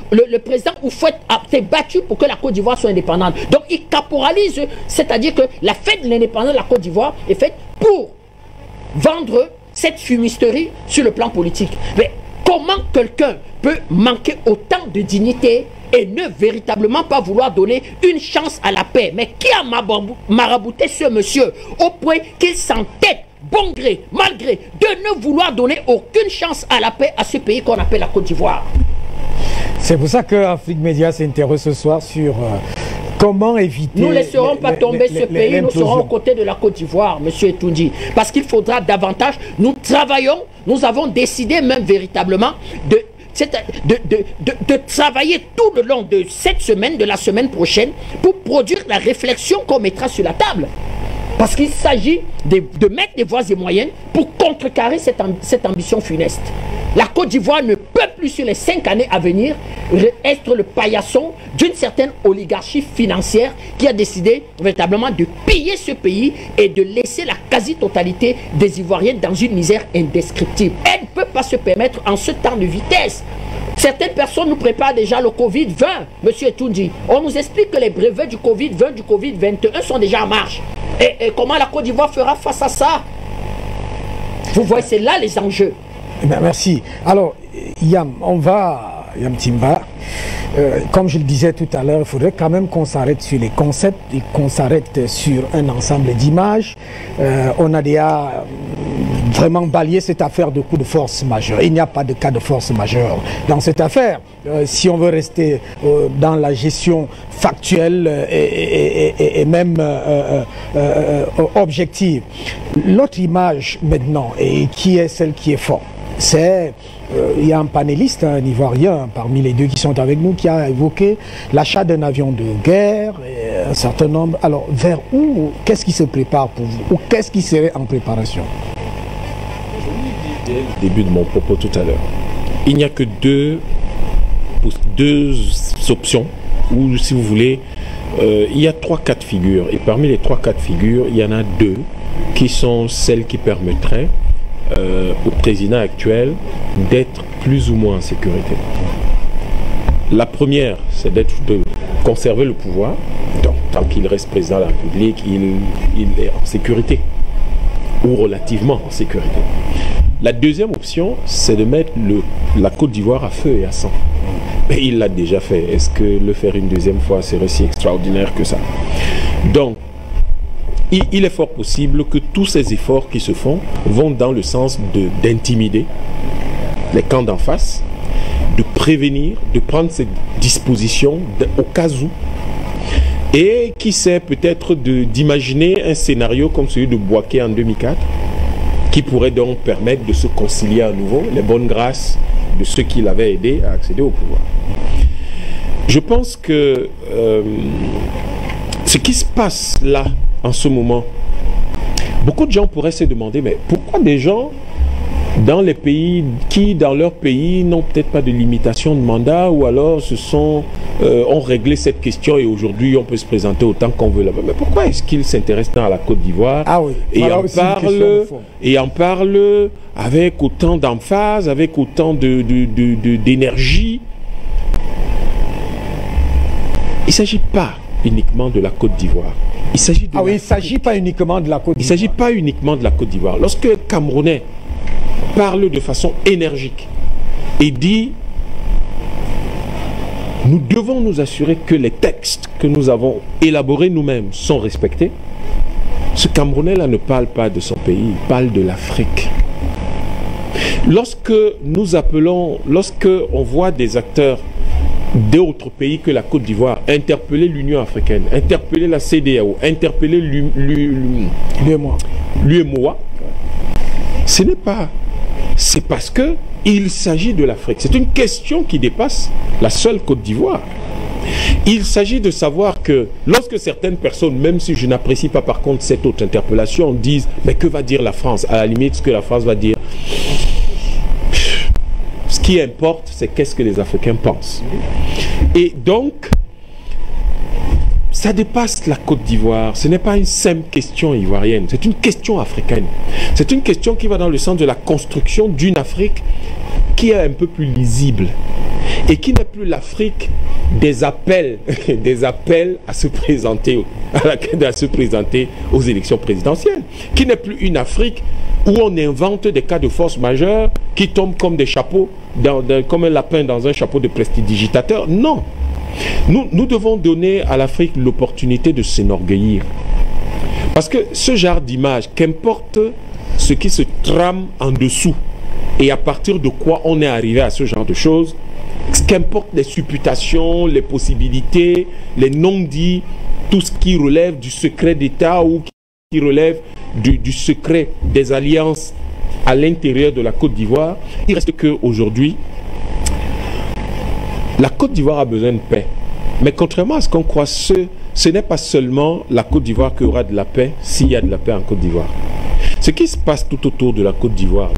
Houphouët s'est battu pour que la Côte d'Ivoire soit indépendante. Donc il caporalise, c'est-à-dire que la fête de l'indépendance de la Côte d'Ivoire est faite pour vendre cette fumisterie sur le plan politique. Mais comment quelqu'un peut manquer autant de dignité et ne véritablement pas vouloir donner une chance à la paix. Mais qui a marabouté ce monsieur au point qu'il s'entête, bon gré, mal gré, de ne vouloir donner aucune chance à la paix à ce pays qu'on appelle la Côte d'Ivoire? C'est pour ça que Afrique Média s'intéresse ce soir sur comment éviter... Nous ne laisserons pas tomber ce pays, nous serons aux côtés de la Côte d'Ivoire, M. Etunji, parce qu'il faudra davantage, nous travaillons, nous avons décidé même véritablement de travailler tout le long de cette semaine, de la semaine prochaine, pour produire la réflexion qu'on mettra sur la table. Parce qu'il s'agit de mettre des voies et moyens pour contrecarrer cette ambition funeste. La Côte d'Ivoire ne peut plus, sur les 5 années à venir, être le paillasson d'une certaine oligarchie financière qui a décidé véritablement de piller ce pays et de laisser la quasi-totalité des Ivoiriens dans une misère indescriptible. Elle ne peut pas se permettre en ce temps de vitesse. Certaines personnes nous préparent déjà le Covid-20, M. Etunji. On nous explique que les brevets du Covid-20, du Covid-21 sont déjà en marche. Et comment la Côte d'Ivoire fera face à ça? Vous voyez, c'est là les enjeux. Merci. Alors, Yam Timba, comme je le disais tout à l'heure, il faudrait quand même qu'on s'arrête sur les concepts et qu'on s'arrête sur un ensemble d'images. On a déjà vraiment balayé cette affaire de coup de force majeure. Il n'y a pas de cas de force majeure dans cette affaire. Si on veut rester dans la gestion factuelle et même objective. L'autre image maintenant, et qui est celle qui est forte, c'est, il y a un panéliste, un Ivoirien, parmi les deux qui sont avec nous, qui a évoqué l'achat d'un avion de guerre, et un certain nombre. Alors, vers où, qu'est-ce qui se prépare pour vous? Ou qu'est-ce qui serait en préparation? Dès le début de mon propos tout à l'heure, il n'y a que deux options, ou si vous voulez, il y a 3 cas de figure. Et parmi les 3 cas de figure, il y en a 2 qui sont celles qui permettraient au président actuel d'être plus ou moins en sécurité. La première, c'est de conserver le pouvoir. Donc, tant qu'il reste président de la République, il est en sécurité, ou relativement en sécurité. La deuxième option, c'est de mettre la Côte d'Ivoire à feu et à sang. Mais il l'a déjà fait. Est-ce que le faire une deuxième fois serait si extraordinaire que ça? Donc, il est fort possible que tous ces efforts qui se font vont dans le sens d'intimider les camps d'en face, de prévenir, de prendre ces dispositions au cas où. Et qui sait, peut-être d'imaginer un scénario comme celui de Bouaké en 2004, qui pourrait donc permettre de se concilier à nouveau les bonnes grâces de ceux qui l'avaient aidé à accéder au pouvoir. Je pense que ce qui se passe là, en ce moment, beaucoup de gens pourraient se demander, mais pourquoi des gens dans les pays qui, dans leur pays, n'ont peut-être pas de limitation de mandat, ou alors ont réglé cette question et aujourd'hui on peut se présenter autant qu'on veut là-bas. Mais pourquoi est-ce qu'ils s'intéressent tant à la Côte d'Ivoire et en parlent avec autant d'emphase, avec autant d'énergie? Il ne s'agit pas uniquement de la Côte d'Ivoire. Il s'agit pas uniquement de la Côte d'Ivoire. Il ne s'agit pas uniquement de la Côte d'Ivoire. Lorsque les Camerounais parle de façon énergique et dit: nous devons nous assurer que les textes que nous avons élaborés nous-mêmes sont respectés, ce Camerounais-là ne parle pas de son pays, il parle de l'Afrique. Lorsque on voit des acteurs d'autres pays que la Côte d'Ivoire interpeller l'Union africaine, interpeller la CEDEAO, interpeller l'UEMOA, ce n'est pas... C'est parce qu'il s'agit de l'Afrique. C'est une question qui dépasse la seule Côte d'Ivoire. Il s'agit de savoir que lorsque certaines personnes, même si je n'apprécie pas par contre cette autre interpellation, disent « mais que va dire la France ?» À la limite, ce que la France va dire, ce qui importe, c'est qu'est-ce que les Africains pensent. Et donc, ça dépasse la Côte d'Ivoire. Ce n'est pas une simple question ivoirienne, c'est une question africaine. C'est une question qui va dans le sens de la construction d'une Afrique qui est un peu plus lisible et qui n'est plus l'Afrique des appels à se présenter aux élections présidentielles, qui n'est plus une Afrique où on invente des cas de force majeure qui tombent comme des chapeaux, comme un lapin dans un chapeau de prestidigitateur. Non, Nous devons donner à l'Afrique l'opportunité de s'enorgueillir. Parce que ce genre d'image, qu'importe ce qui se trame en dessous et à partir de quoi on est arrivé à ce genre de choses, qu'importe les supputations, les possibilités, les non-dits, tout ce qui relève du secret d'État ou qui relève du secret des alliances à l'intérieur de la Côte d'Ivoire, il reste qu'aujourd'hui, la Côte d'Ivoire a besoin de paix. Mais contrairement à ce qu'on croit, ce n'est pas seulement la Côte d'Ivoire qui aura de la paix s'il y a de la paix en Côte d'Ivoire. Ce qui se passe tout autour de la Côte d'Ivoire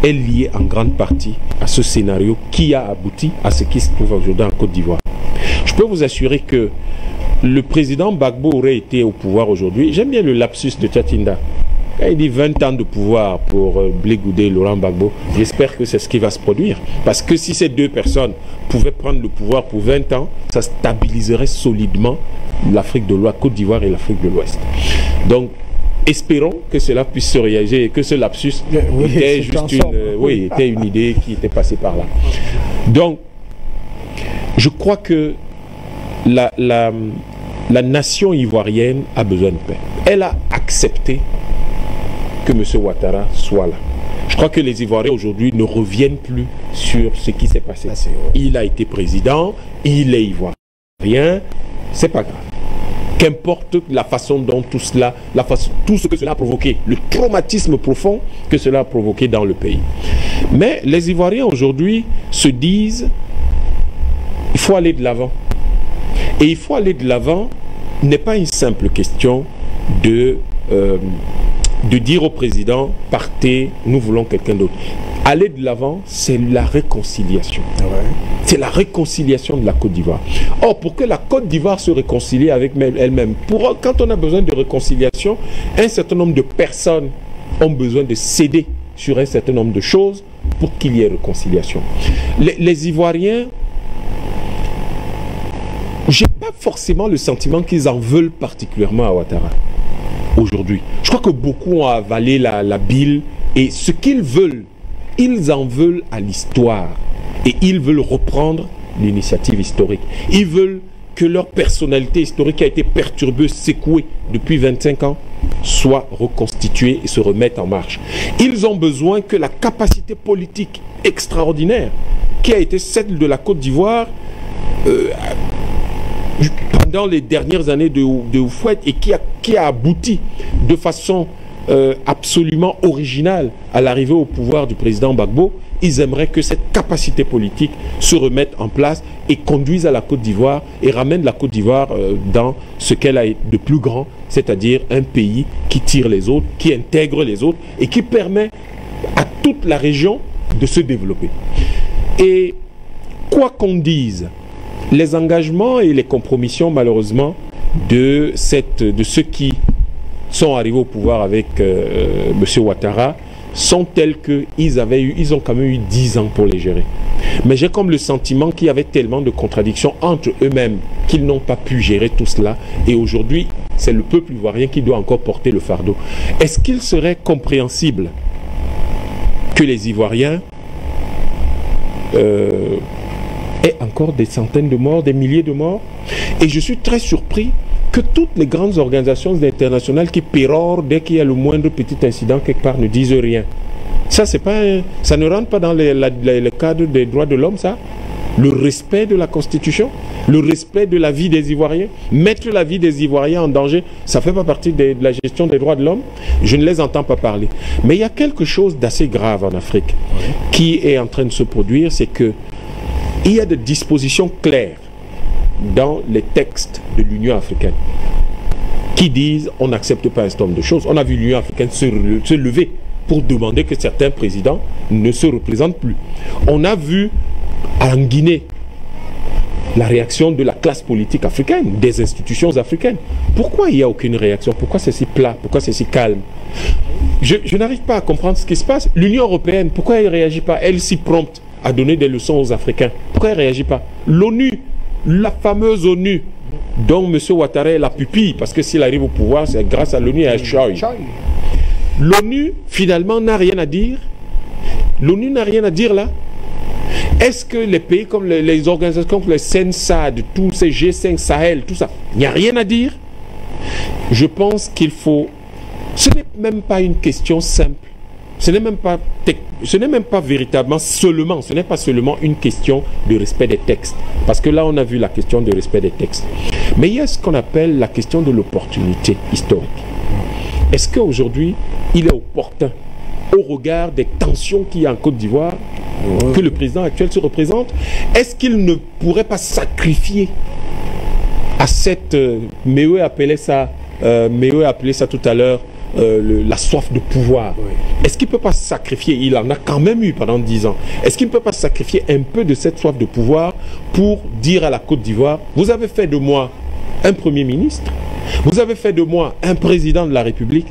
est lié en grande partie à ce scénario qui a abouti à ce qui se trouve aujourd'hui en Côte d'Ivoire. Je peux vous assurer que le président Gbagbo aurait été au pouvoir aujourd'hui. J'aime bien le lapsus de Tchatinda. Quand il dit 20 ans de pouvoir pour Blé Goudé et Laurent Gbagbo, j'espère que c'est ce qui va se produire. Parce que si ces deux personnes pouvaient prendre le pouvoir pour 20 ans, ça stabiliserait solidement l'Afrique de l'Ouest, Côte d'Ivoire et l'Afrique de l'Ouest. Donc, espérons que cela puisse se réaliser et que ce lapsus était juste était une idée qui était passée par là. Donc, je crois que la nation ivoirienne a besoin de paix. Elle a accepté que M. Ouattara soit là. Je crois que les Ivoiriens aujourd'hui ne reviennent plus sur ce qui s'est passé. Il a été président, il est ivoirien, c'est pas grave. Qu'importe la façon dont tout cela, tout ce que cela a provoqué, le traumatisme profond que cela a provoqué dans le pays. Mais les Ivoiriens aujourd'hui se disent, il faut aller de l'avant. Et il faut aller de l'avant n'est pas une simple question de dire au président, partez, nous voulons quelqu'un d'autre. Aller de l'avant, c'est la réconciliation. C'est la réconciliation de la Côte d'Ivoire. Or, pour que la Côte d'Ivoire se réconcilie avec elle-même, quand on a besoin de réconciliation, un certain nombre de personnes ont besoin de céder sur un certain nombre de choses pour qu'il y ait réconciliation. Les Ivoiriens, j'ai pas forcément le sentiment qu'ils en veulent particulièrement à Ouattara aujourd'hui. Je crois que beaucoup ont avalé la bile et ce qu'ils veulent, ils en veulent à l'histoire et ils veulent reprendre l'initiative historique. Ils veulent que leur personnalité historique qui a été perturbée, secouée depuis 25 ans, soit reconstituée et se remette en marche. Ils ont besoin que la capacité politique extraordinaire qui a été celle de la Côte d'Ivoire pendant les dernières années de Houphouët et qui a abouti de façon absolument originale à l'arrivée au pouvoir du président Gbagbo, ils aimeraient que cette capacité politique se remette en place et conduise à la Côte d'Ivoire et ramène la Côte d'Ivoire dans ce qu'elle a de plus grand, c'est-à-dire un pays qui tire les autres, qui intègre les autres et qui permet à toute la région de se développer. Et quoi qu'on dise, les engagements et les compromissions, malheureusement, de ceux qui sont arrivés au pouvoir avec M. Ouattara sont tels qu'ils ont quand même eu 10 ans pour les gérer. Mais j'ai comme le sentiment qu'il y avait tellement de contradictions entre eux-mêmes qu'ils n'ont pas pu gérer tout cela. Et aujourd'hui, c'est le peuple ivoirien qui doit encore porter le fardeau. Est-ce qu'il serait compréhensible que les Ivoiriens aient encore des centaines de morts, des milliers de morts? Et je suis très surpris que toutes les grandes organisations internationales qui pérorent dès qu'il y a le moindre petit incident quelque part ne disent rien. Ça, ça ne rentre pas dans le cadre des droits de l'homme, ça. Le respect de la Constitution, le respect de la vie des Ivoiriens, mettre la vie des Ivoiriens en danger, ça ne fait pas partie de la gestion des droits de l'homme. Je ne les entends pas parler. Mais il y a quelque chose d'assez grave en Afrique qui est en train de se produire, c'est que il y a des dispositions claires dans les textes de l'Union africaine qui disent on n'accepte pas un certain nombre de choses. On a vu l'Union africaine se lever pour demander que certains présidents ne se représentent plus. On a vu en Guinée la réaction de la classe politique africaine, des institutions africaines. Pourquoi il n'y a aucune réaction? Pourquoi c'est si plat? Pourquoi c'est si calme? Je n'arrive pas à comprendre ce qui se passe. L'Union européenne, pourquoi elle ne réagit pas? Elle si prompte à donner des leçons aux Africains. Pourquoi elle ne réagit pas? L'ONU, la fameuse ONU, dont M. Ouattara est la pupille, parce que s'il arrive au pouvoir, c'est grâce à l'ONU et à Choi. L'ONU, finalement, n'a rien à dire. L'ONU n'a rien à dire là. Est-ce que les pays comme les organisations comme le SENSAD, tous ces G5 Sahel, tout ça, il n'y a rien à dire? Je pense qu'il faut... Ce n'est même pas une question simple. Ce n'est même pas véritablement seulement, ce n'est pas seulement une question de respect des textes. Parce que là, on a vu la question de respect des textes. Mais il y a ce qu'on appelle la question de l'opportunité historique. Est-ce qu'aujourd'hui, il est opportun, au regard des tensions qu'il y a en Côte d'Ivoire, que le président actuel se représente, est-ce qu'il ne pourrait pas sacrifier à cette... Méoué appelait ça tout à l'heure, la soif de pouvoir. Oui. Est-ce qu'il ne peut pas sacrifier, il en a quand même eu pendant 10 ans, est-ce qu'il ne peut pas sacrifier un peu de cette soif de pouvoir pour dire à la Côte d'Ivoire, vous avez fait de moi un Premier ministre, vous avez fait de moi un président de la République,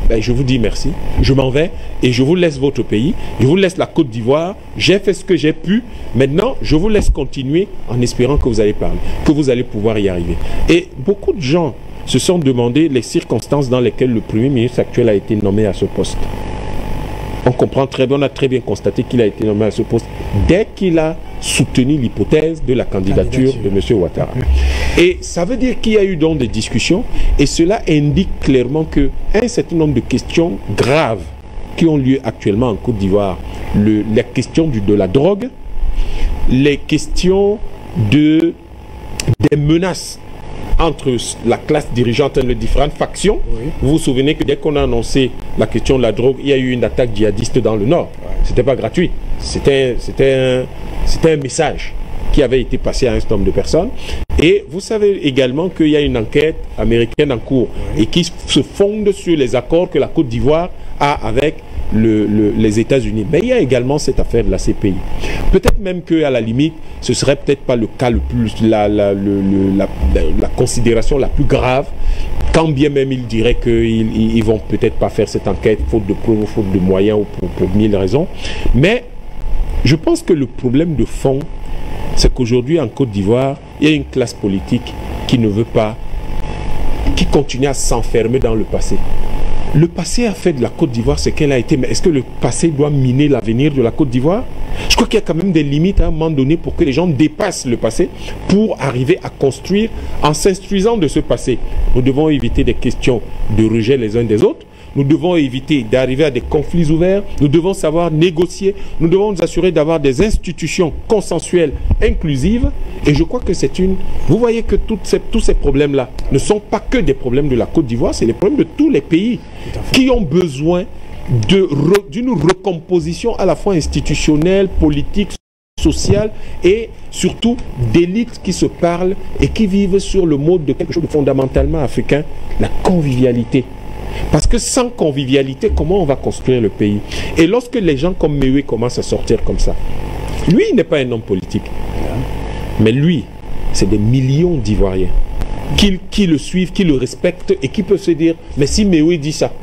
ben, je vous dis merci, je m'en vais et je vous laisse votre pays, je vous laisse la Côte d'Ivoire, j'ai fait ce que j'ai pu, maintenant je vous laisse continuer en espérant que vous allez parler, que vous allez pouvoir y arriver. Et beaucoup de gens se sont demandé les circonstances dans lesquelles le Premier ministre actuel a été nommé à ce poste. On comprend très bien, on a très bien constaté qu'il a été nommé à ce poste dès qu'il a soutenu l'hypothèse de la candidature de M. Ouattara. Et ça veut dire qu'il y a eu donc des discussions et cela indique clairement qu'un certain nombre de questions graves qui ont lieu actuellement en Côte d'Ivoire, la question de la drogue, les questions des menaces entre la classe dirigeante et les différentes factions. Oui. Vous vous souvenez que dès qu'on a annoncé la question de la drogue, il y a eu une attaque djihadiste dans le Nord. Ouais. C'était pas gratuit. C'était un message qui avait été passé à un certain nombre de personnes. Et vous savez également qu'il y a une enquête américaine en cours et qui se fonde sur les accords que la Côte d'Ivoire a avec les États-Unis. Mais il y a également cette affaire de la CPI. Peut-être même qu'à la limite, ce serait peut-être pas le cas le plus, la considération la plus grave, quand bien même ils diraient qu'ils vont peut-être pas faire cette enquête, faute de preuves, faute de moyens ou pour 1000 raisons. Mais je pense que le problème de fond, c'est qu'aujourd'hui en Côte d'Ivoire, il y a une classe politique qui ne veut pas, qui continue à s'enfermer dans le passé. Le passé a fait de la Côte d'Ivoire ce qu'elle a été, mais est-ce que le passé doit miner l'avenir de la Côte d'Ivoire? Je crois qu'il y a quand même des limites à un moment donné pour que les gens dépassent le passé pour arriver à construire en s'instruisant de ce passé. Nous devons éviter des questions de rejet les uns des autres. Nous devons éviter d'arriver à des conflits ouverts. Nous devons savoir négocier. Nous devons nous assurer d'avoir des institutions consensuelles, inclusives. Et je crois que c'est une... Vous voyez que tous ces problèmes-là ne sont pas que des problèmes de la Côte d'Ivoire, c'est les problèmes de tous les pays qui ont besoin d'une recomposition à la fois institutionnelle, politique, sociale et surtout d'élites qui se parlent et qui vivent sur le mode de quelque chose de fondamentalement africain, la convivialité. Parce que sans convivialité, comment on va construire le pays? Et lorsque les gens comme Méoué commencent à sortir comme ça, lui, il n'est pas un homme politique. Mais lui, c'est des millions d'Ivoiriens qui le suivent, qui le respectent et qui peuvent se dire, mais si Méoué dit ça,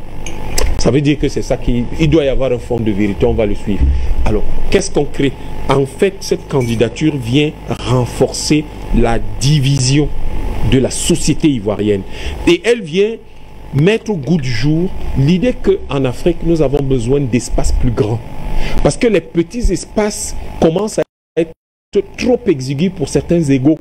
ça veut dire que c'est ça il doit y avoir un fond de vérité, on va le suivre. Alors, qu'est-ce qu'on crée? En fait, cette candidature vient renforcer la division de la société ivoirienne. Et elle vient mettre au goût du jour l'idée qu'en Afrique, nous avons besoin d'espaces plus grands. Parce que les petits espaces commencent à être trop exigus pour certains égos.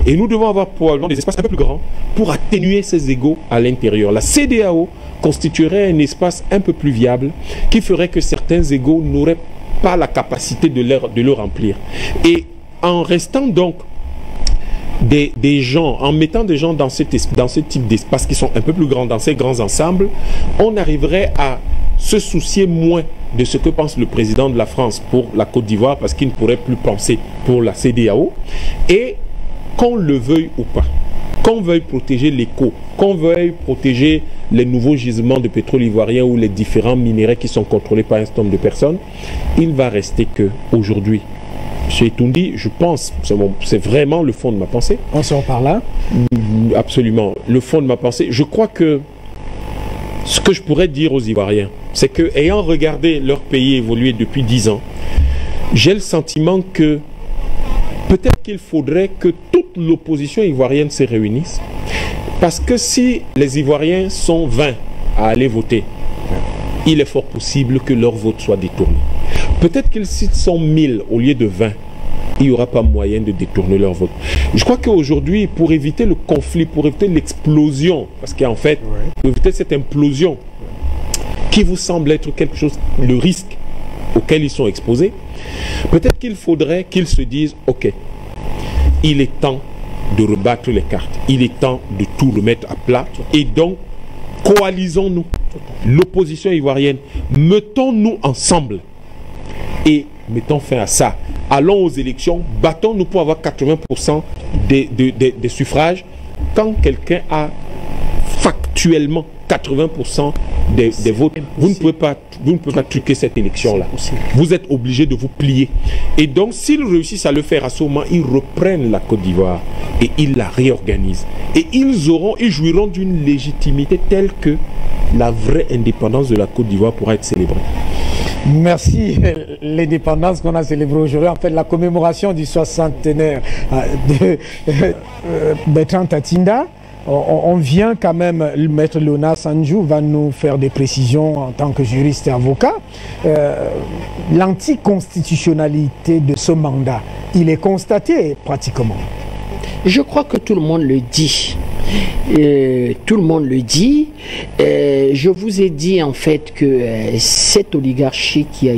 Et nous devons avoir probablement des espaces un peu plus grands pour atténuer ces égos à l'intérieur. La CEDEAO constituerait un espace un peu plus viable qui ferait que certains égos n'auraient pas la capacité de le remplir. Et en restant donc des gens, en mettant des gens dans ce type d'espace qui sont un peu plus grands, dans ces grands ensembles, on arriverait à se soucier moins de ce que pense le président de la France pour la Côte d'Ivoire, parce qu'il ne pourrait plus penser pour la CEDEAO. Et qu'on le veuille ou pas, qu'on veuille protéger l'éco, qu'on veuille protéger les nouveaux gisements de pétrole ivoirien ou les différents minéraux qui sont contrôlés par un certain nombre de personnes, il va rester que aujourd'hui, M. Etoundi, je pense, c'est vraiment le fond de ma pensée. On sort par là? Absolument, le fond de ma pensée. Je crois que ce que je pourrais dire aux Ivoiriens, c'est que, ayant regardé leur pays évoluer depuis 10 ans, j'ai le sentiment que peut-être qu'il faudrait que toute l'opposition ivoirienne se réunisse. Parce que si les Ivoiriens sont 20 à aller voter, il est fort possible que leur vote soit détourné. Peut-être qu'ils sont 1000 au lieu de 20. il n'y aura pas moyen de détourner leur vote. Je crois qu'aujourd'hui, pour éviter le conflit, pour éviter l'explosion, parce qu'en fait, pour éviter cette implosion qui vous semble être quelque chose, le risque auquel ils sont exposés, peut-être qu'il faudrait qu'ils se disent, ok, il est temps de rebattre les cartes, il est temps de tout remettre à plat, et donc, coalisons-nous, l'opposition ivoirienne, mettons-nous ensemble, et mettons fin à ça. Allons aux élections, battons-nous pour avoir 80% des suffrages. Quand quelqu'un a factuellement 80% des votes, vous ne pouvez pas truquer cette élection-là. Vous êtes obligé de vous plier. Et donc, s'ils réussissent à le faire à ce moment, ils reprennent la Côte d'Ivoire et ils la réorganisent. Et ils jouiront d'une légitimité telle que la vraie indépendance de la Côte d'Ivoire pourra être célébrée. Merci. L'indépendance qu'on a célébrée aujourd'hui, en fait, la commémoration du 60e de Bertrand Tatinda. On vient quand même, le maître Léonard Sanjou va nous faire des précisions en tant que juriste et avocat. L'anticonstitutionnalité de ce mandat, il est constaté pratiquement. Je crois que tout le monde le dit. Tout le monde le dit. Je vous ai dit en fait que cette oligarchie qui a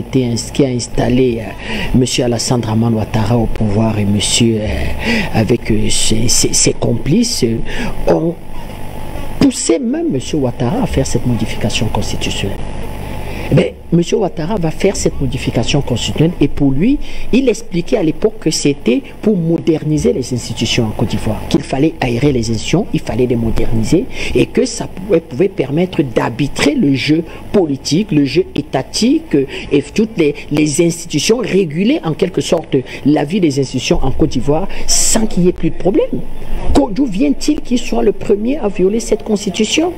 installé M. Alassane Dramane Ouattara au pouvoir et monsieur avec ses complices ont poussé même M. Ouattara à faire cette modification constitutionnelle. Mais M. Ouattara va faire cette modification constitutionnelle et pour lui, il expliquait à l'époque que c'était pour moderniser les institutions en Côte d'Ivoire, qu'il fallait aérer les institutions, il fallait les moderniser et que ça pouvait permettre d'arbitrer le jeu politique, le jeu étatique et toutes les institutions, réguler en quelque sorte la vie des institutions en Côte d'Ivoire sans qu'il y ait plus de problème. D'où vient-il qu'il soit le premier à violer cette constitution?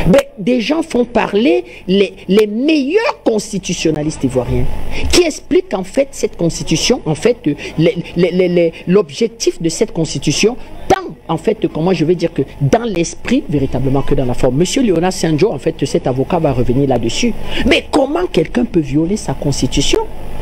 Mais des gens font parler les meilleurs constitutionnalistes ivoiriens qui expliquent en fait cette constitution, en fait l'objectif de cette constitution, tant en fait, comment je vais dire que dans l'esprit véritablement que dans la forme. Monsieur Léonard Sanjou, en fait, cet avocat va revenir là-dessus. Mais comment quelqu'un peut violer sa constitution?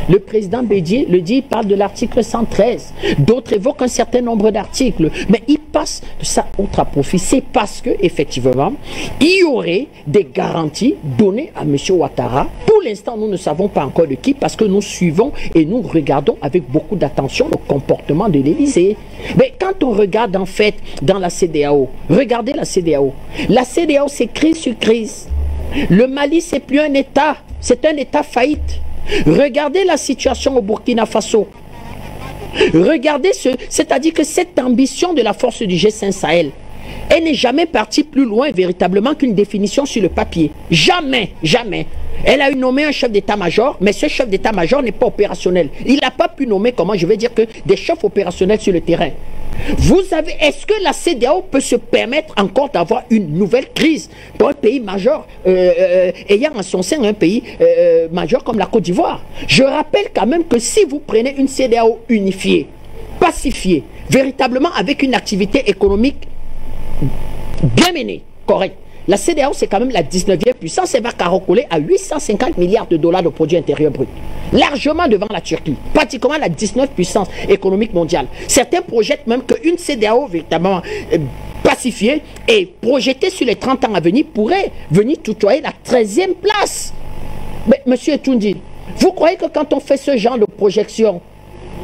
Le président Bédier le dit, il parle de l'article 113. D'autres évoquent un certain nombre d'articles. Mais il passe de ça autre à profit. C'est parce que effectivement, il y aurait des garanties données à M. Ouattara. Pour l'instant, nous ne savons pas encore de qui, parce que nous suivons et nous regardons avec beaucoup d'attention le comportement de l'Élysée. Mais quand on regarde en fait dans la CEDEAO, regardez la CEDEAO. La CEDEAO, c'est crise sur crise. Le Mali, c'est plus un État, c'est un État faillite. Regardez la situation au Burkina Faso. Regardez c'est-à-dire que cette ambition de la force du G5 Sahel, elle n'est jamais partie plus loin véritablement qu'une définition sur le papier. Jamais, jamais. Elle a eu nommé un chef d'état-major, mais ce chef d'état-major n'est pas opérationnel. Il n'a pas pu nommer, comment je vais dire, que des chefs opérationnels sur le terrain. Est-ce que la CEDEAO peut se permettre encore d'avoir une nouvelle crise pour un pays majeur, ayant en son sein un pays majeur comme la Côte d'Ivoire? Je rappelle quand même que si vous prenez une CEDEAO unifiée, pacifiée, véritablement avec une activité économique bien menée, correcte, la CEDEAO, c'est quand même la 19e puissance, elle va caracoler à 850 milliards de dollars de produit intérieur brut. Largement devant la Turquie, pratiquement la 19e puissance économique mondiale. Certains projettent même qu'une CEDEAO véritablement pacifiée et projetée sur les 30 ans à venir pourrait venir tutoyer la 13e place. Mais monsieur Etoundi, vous croyez que quand on fait ce genre de projection,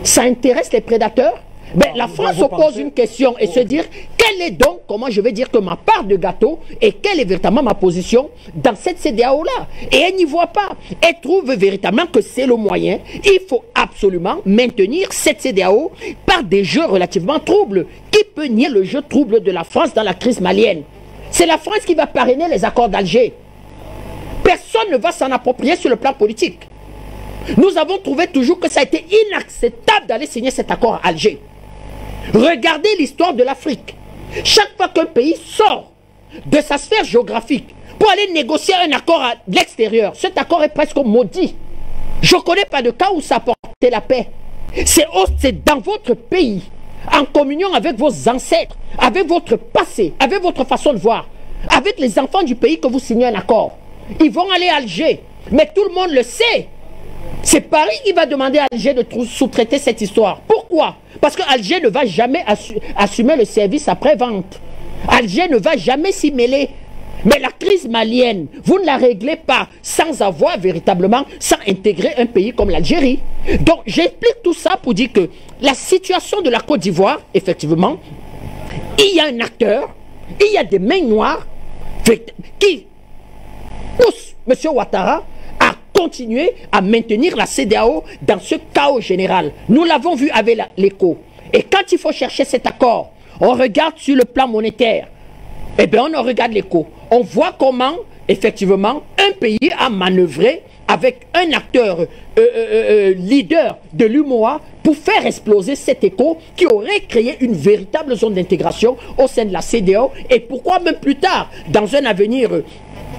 ça intéresse les prédateurs? Ben, la France se pose une question et se dire quelle est donc, comment je vais dire, que ma part de gâteau et quelle est véritablement ma position dans cette CEDEAO là. Et elle n'y voit pas. Elle trouve véritablement que c'est le moyen. Il faut absolument maintenir cette CEDEAO par des jeux relativement troubles. Qui peut nier le jeu trouble de la France dans la crise malienne? C'est la France qui va parrainer les accords d'Alger. Personne ne va s'en approprier sur le plan politique. Nous avons trouvé toujours que ça a été inacceptable d'aller signer cet accord à Alger. Regardez l'histoire de l'Afrique. Chaque fois qu'un pays sort de sa sphère géographique pour aller négocier un accord à l'extérieur, cet accord est presque maudit. Je ne connais pas de cas où ça a apporté la paix. C'est dans votre pays, en communion avec vos ancêtres, avec votre passé, avec votre façon de voir, avec les enfants du pays que vous signez un accord. Ils vont aller à Alger, mais tout le monde le sait. C'est Paris qui va demander à Alger de sous-traiter cette histoire. Pourquoi? Pourquoi? Parce que Alger ne va jamais assumer le service après-vente. Alger ne va jamais s'y mêler. Mais la crise malienne, vous ne la réglez pas sans avoir véritablement, sans intégrer un pays comme l'Algérie. Donc j'explique tout ça pour dire que la situation de la Côte d'Ivoire, effectivement, il y a un acteur, il y a des mains noires qui poussent M. Ouattara à continuer à maintenir la CEDEAO dans ce chaos général. Nous l'avons vu avec l'ECO. Et quand il faut chercher cet accord, on regarde sur le plan monétaire. Eh bien, on regarde l'ECO. On voit comment, effectivement, un pays a manœuvré avec un acteur leader de l'UMOA pour faire exploser cet ECO qui aurait créé une véritable zone d'intégration au sein de la CEDEAO. Et pourquoi même plus tard, dans un avenir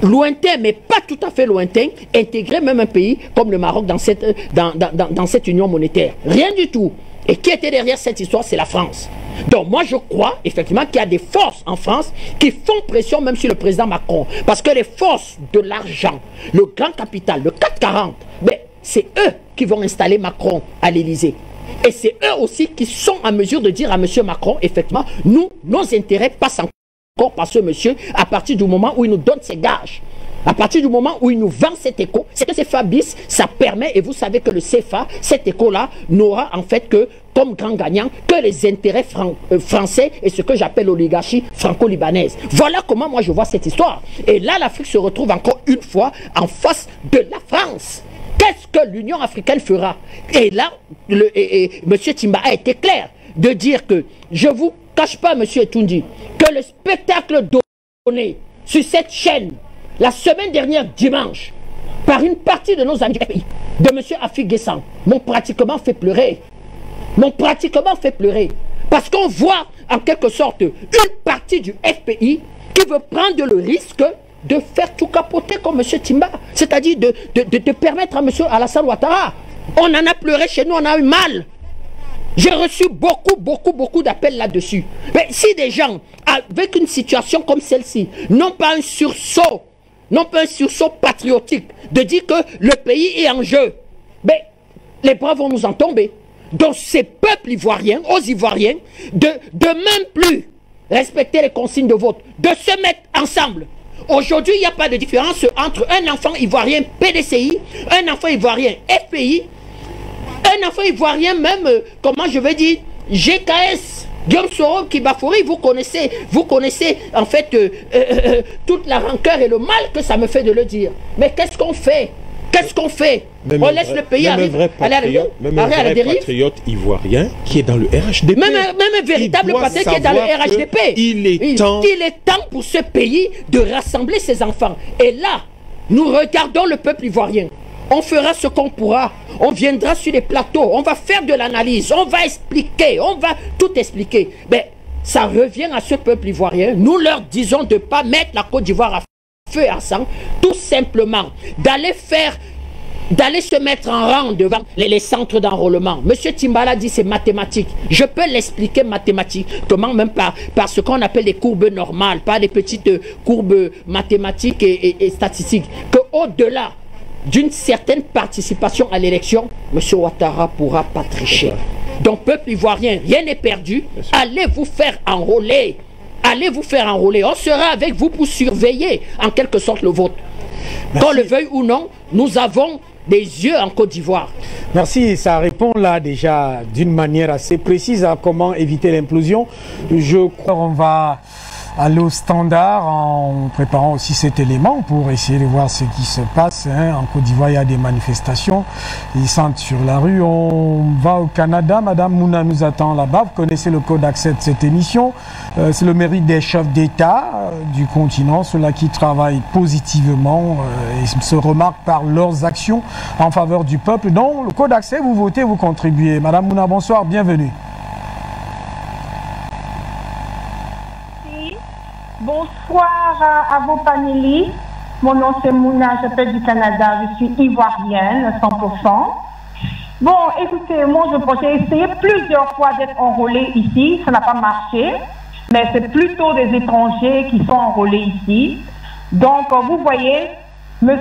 lointain, mais pas tout à fait lointain, intégrer même un pays comme le Maroc dans cette union monétaire. Rien du tout. Et qui était derrière cette histoire? C'est la France. Donc moi je crois effectivement qu'il y a des forces en France qui font pression même sur le président Macron. Parce que les forces de l'argent, le grand capital, le 440, ben, c'est eux qui vont installer Macron à l'Élysée. Et c'est eux aussi qui sont en mesure de dire à M. Macron, effectivement, nous, nos intérêts passent encore par ce monsieur à partir du moment où il nous donne ses gages. À partir du moment où il nous vend cet écho, c'est que CFA bis, ça permet, et vous savez que le CFA, cet écho-là, n'aura en fait que, comme grand gagnant, que les intérêts français et ce que j'appelle l'oligarchie franco-libanaise. Voilà comment moi je vois cette histoire. Et là, l'Afrique se retrouve encore une fois en face de la France. Qu'est-ce que l'Union africaine fera? Et là, M. Timba a été clair de dire que, je ne vous cache pas, M. Etoundi, que le spectacle donné sur cette chaîne, la semaine dernière, dimanche, par une partie de nos amis du pays, de M. Afik Guessan, m'ont pratiquement fait pleurer. M'ont pratiquement fait pleurer. Parce qu'on voit, en quelque sorte, une partie du FPI qui veut prendre le risque de faire tout capoter comme M. Timba. C'est-à-dire de permettre à M. Alassane Ouattara. On en a pleuré chez nous, on a eu mal. J'ai reçu beaucoup d'appels là-dessus. Mais si des gens, avec une situation comme celle-ci, n'ont pas un sursaut, patriotique, de dire que le pays est en jeu, ben, les bras vont nous en tomber. Donc ces peuples ivoiriens, aux Ivoiriens, de même plus respecter les consignes de vote, de se mettre ensemble. Aujourd'hui, il n'y a pas de différence entre un enfant ivoirien PDCI, un enfant ivoirien FPI, un enfant ivoirien même, comment je vais dire, GKS, Guillaume Soro, Kibafouri, vous connaissez en fait toute la rancœur et le mal que ça me fait de le dire. Mais qu'est-ce qu'on fait? Qu'est-ce qu'on fait? On laisse le pays aller à la dérive? Même un vrai patriote ivoirien qui est dans le RHDP. Même un véritable patriote qui est dans le RHDP. Il est temps pour ce pays de rassembler ses enfants. Et là, nous regardons le peuple ivoirien. On fera ce qu'on pourra. On viendra sur les plateaux. On va faire de l'analyse. On va expliquer. On va tout expliquer. Mais ça revient à ce peuple ivoirien. Nous leur disons de ne pas mettre la Côte d'Ivoire à feu et à sang. Tout simplement d'aller se mettre en rang devant les centres d'enrôlement. Monsieur Timbala dit c'est mathématique. Je peux l'expliquer mathématiquement, même par ce qu'on appelle des courbes normales, pas des petites courbes mathématiques et statistiques. Qu'au-delà d'une certaine participation à l'élection, M. Ouattara pourra pas tricher. Donc, peuple ivoirien, rien n'est perdu. Allez vous faire enrôler. Allez vous faire enrôler. On sera avec vous pour surveiller, en quelque sorte, le vote. Qu'on le veuille ou non, nous avons des yeux en Côte d'Ivoire. Merci, ça répond là déjà d'une manière assez précise à comment éviter l'implosion. Je crois qu'on va aller au standard en préparant aussi cet élément pour essayer de voir ce qui se passe. En Côte d'Ivoire, il y a des manifestations. Ils sentent sur la rue. On va au Canada. Madame Mouna nous attend là-bas. Vous connaissez le code d'accès de cette émission. C'est le mérite des chefs d'État du continent, ceux-là qui travaillent positivement et se remarquent par leurs actions en faveur du peuple. Donc, le code d'accès, vous votez, vous contribuez. Madame Mouna, bonsoir, bienvenue. Bonsoir à vos panélistes. Mon nom c'est Mouna, j'appelle du Canada, je suis ivoirienne, 100%. Bon, écoutez, moi j'ai essayé plusieurs fois d'être enrôlée ici, ça n'a pas marché. Mais c'est plutôt des étrangers qui sont enrôlés ici. Donc, vous voyez, M.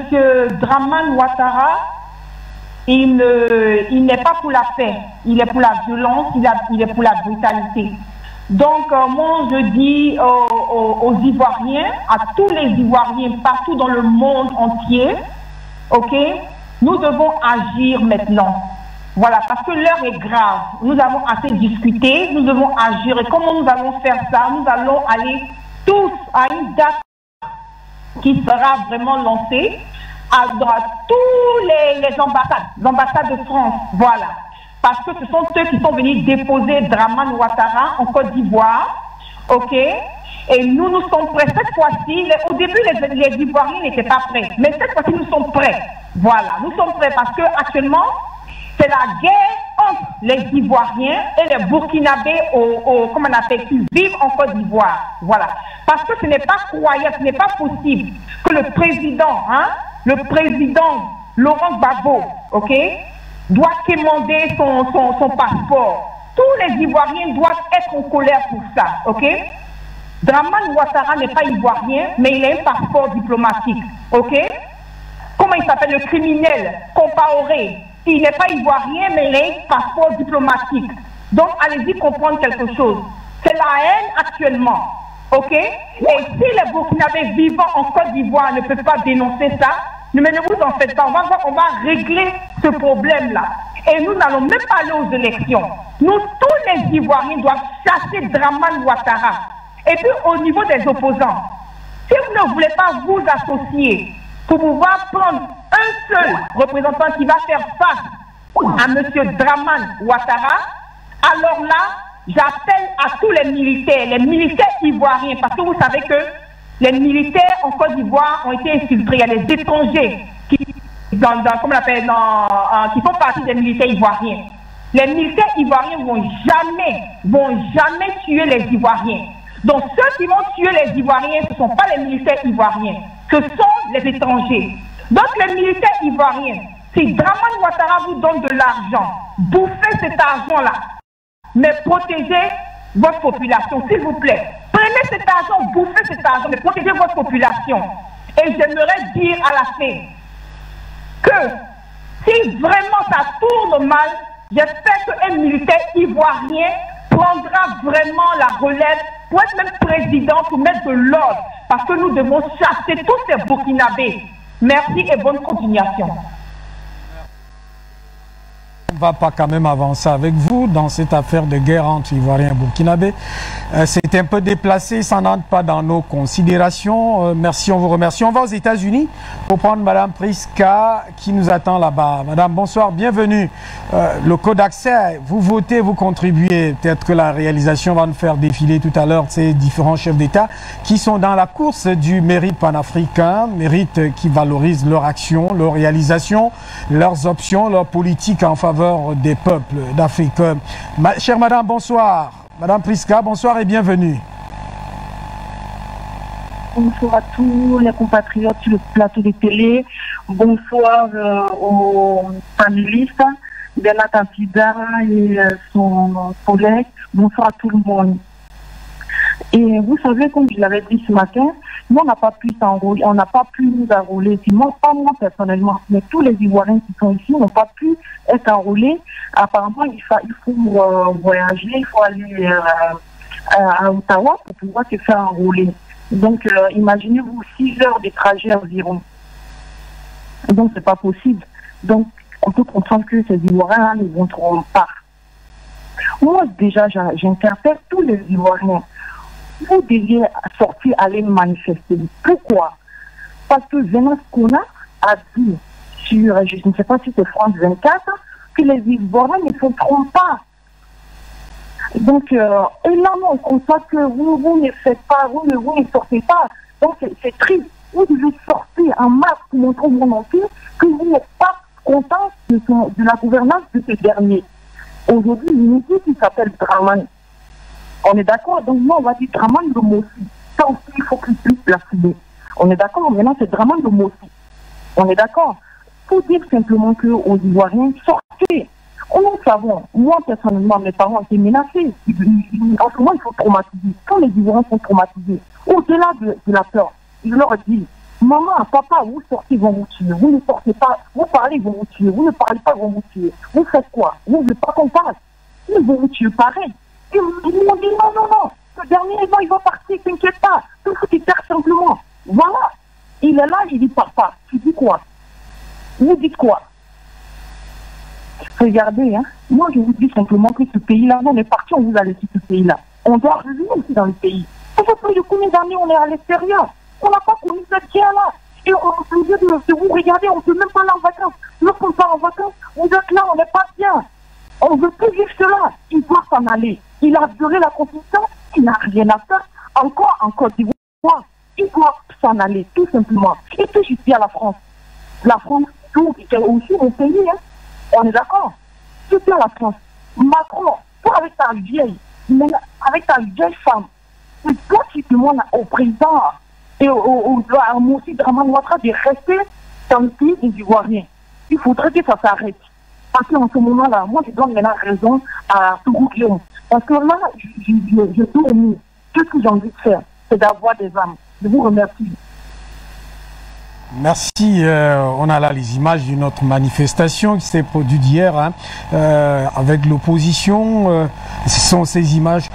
Dramane Ouattara il n'est pas pour la paix, il est pour la violence, il est pour la brutalité. Donc, moi, je dis aux Ivoiriens, à tous les Ivoiriens partout dans le monde entier, ok, nous devons agir maintenant. Voilà, parce que l'heure est grave. Nous avons assez discuté, nous devons agir. Et comment nous allons faire ça? Nous allons aller tous à une date qui sera vraiment lancée dans tous les ambassades de France. Voilà. Parce que ce sont eux qui sont venus déposer Dramane Ouattara en Côte d'Ivoire. OK? Et nous sommes prêts. Cette fois-ci, au début, les Ivoiriens n'étaient pas prêts. Mais cette fois-ci, nous sommes prêts. Voilà. Nous sommes prêts parce qu'actuellement, c'est la guerre entre les Ivoiriens et les Burkinabés comment on appelle, qui vivent en Côte d'Ivoire. Voilà. Parce que ce n'est pas croyable, ce n'est pas possible que le président Laurent Gbagbo, OK, doit quémander son passeport. Tous les Ivoiriens doivent être en colère pour ça, ok? Dramane Ouattara n'est pas ivoirien, mais il a un passeport diplomatique, ok? Comment il s'appelle, le criminel Compaoré? Il n'est pas ivoirien, mais il a un passeport diplomatique. Donc, allez-y comprendre quelque chose. C'est la haine actuellement, ok? Et si les Burkinabés vivant en Côte d'Ivoire ne peuvent pas dénoncer ça, mais ne vous en faites pas, on va régler ce problème-là. Et nous n'allons même pas aller aux élections. Nous, tous les Ivoiriens doivent chasser Dramane Ouattara. Et puis, au niveau des opposants, si vous ne voulez pas vous associer pour pouvoir prendre un seul représentant qui va faire face à M. Dramane Ouattara, alors là, j'appelle à tous les militaires ivoiriens, parce que vous savez que les militaires en Côte d'Ivoire ont été infiltrés. Il y a des étrangers qui font partie des militaires ivoiriens. Les militaires ivoiriens vont jamais tuer les Ivoiriens. Donc ceux qui vont tuer les Ivoiriens, ce ne sont pas les militaires ivoiriens, ce sont les étrangers. Donc les militaires ivoiriens, si Dramane Ouattara vous donne de l'argent, bouffez cet argent-là, mais protégez votre population, s'il vous plaît. Prenez cet argent, bouffez cet argent, mais protégez votre population. Et j'aimerais dire à la fin que si vraiment ça tourne mal, j'espère qu'un militaire ivoirien prendra vraiment la relève pour être même président, pour mettre de l'ordre, parce que nous devons chasser tous ces Burkinabés. Merci et bonne continuation. On ne va pas quand même avancer avec vous dans cette affaire de guerre entre Ivoiriens et Burkinabés. C'est un peu déplacé, ça n'entre pas dans nos considérations. Merci, on vous remercie. On va aux États-Unis pour prendre Madame Priska qui nous attend là-bas. Madame, bonsoir, bienvenue. Le code d'accès, vous votez, vous contribuez. Peut-être que la réalisation va nous faire défiler tout à l'heure ces différents chefs d'État qui sont dans la course du mérite panafricain, mérite qui valorise leur action, leur réalisation, leurs options, leur politique en faveur des peuples d'Afrique. Chère Madame, bonsoir. Madame Priska, bonsoir et bienvenue. Bonsoir à tous les compatriotes sur le plateau de télé. Bonsoir aux panélistes, Bernard Antida et son collègue. Bonsoir à tout le monde. Et vous savez, comme je l'avais dit ce matin, nous, on n'a pas pu s'enrôler, on n'a pas pu nous enrôler. Sinon, pas moi personnellement, mais tous les Ivoiriens qui sont ici n'ont pas pu être enrôlés. Apparemment, il faut voyager, il faut aller à Ottawa pour pouvoir se faire enrôler. Donc, imaginez-vous 6 heures de trajet environ. Donc, c'est pas possible. Donc, on peut comprendre que ces Ivoiriens ne voteront pas. Moi, déjà, j'interpelle tous les Ivoiriens. Vous deviez sortir, aller manifester. Pourquoi? Parce que Venance Kona a dit sur, je ne sais pas si c'est France 24, que les Ivoiriens ne se trompent pas. Donc, et là, on constate que vous ne faites pas, vous ne sortez pas. Donc, c'est triste. Vous devez sortir en masse pour montrer au monde entier que vous n'êtes pas content de la gouvernance de ce dernier. Aujourd'hui, il y a une équipe qui s'appelle Dramane. On est d'accord, donc nous on va dire Dramane le Mossi. Ça aussi, il faut qu'il puisse l'assumer. On est d'accord, maintenant c'est Dramane le Mossi. On est d'accord. Pour dire simplement qu'aux Ivoiriens, sortez. Nous savons, moi personnellement, mes parents ont été menacés. En ce moment, il faut traumatiser. Tous les Ivoiriens sont traumatisés. Au-delà de la peur, je leur dis, Maman, papa, vous sortez, ils vont vous tuer. Vous ne sortez pas, vous parlez, ils vont vous tuer. Vous ne parlez pas, ils vont vous tuer. Vous faites quoi? Vous ne voulez pas qu'on parle? Ils vont vous tuer pareil. Ils m'ont dit non, non, non. Ce dernier, il va partir, t'inquiète pas. Tout ce qui perd simplement. Voilà. Il est là, il dit papa. Tu dis quoi? Vous dites quoi? Regardez, hein. Moi, je vous dis simplement que ce pays-là, on est parti, on vous a laissé ce pays-là. On doit revenir aussi dans le pays. Ça fait plus de combien d'années on est à l'extérieur? On n'a pas connu cette guerre-là. Et on vient de vous regarder, on ne peut même pas aller en vacances. Lorsqu'on part en vacances, vous êtes là, on n'est pas bien. On ne veut plus vivre cela. Il doit s'en aller. Il a violé la Constitution, il n'a rien à faire. Encore en Côte d'Ivoire, il doit s'en aller, tout simplement. Et puis je dis à la France. La France, tout, c'est aussi mon pays, hein. On est d'accord? Je dis à la France. Macron, toi avec ta vieille femme, toi tu demandes au président et au Moussi Dramane Ouattara de rester dans le pays des Ivoiriens. Il faudrait que ça s'arrête. Parce qu'en ce moment-là, moi je donne maintenant raison à Tourou Guillaume. Parce que là, je tourne. Tout ce que j'ai envie de faire, c'est d'avoir des âmes. Je vous remercie. Merci. On a là les images d'une autre manifestation qui s'est produite hier hein, avec l'opposition. Ce sont ces images.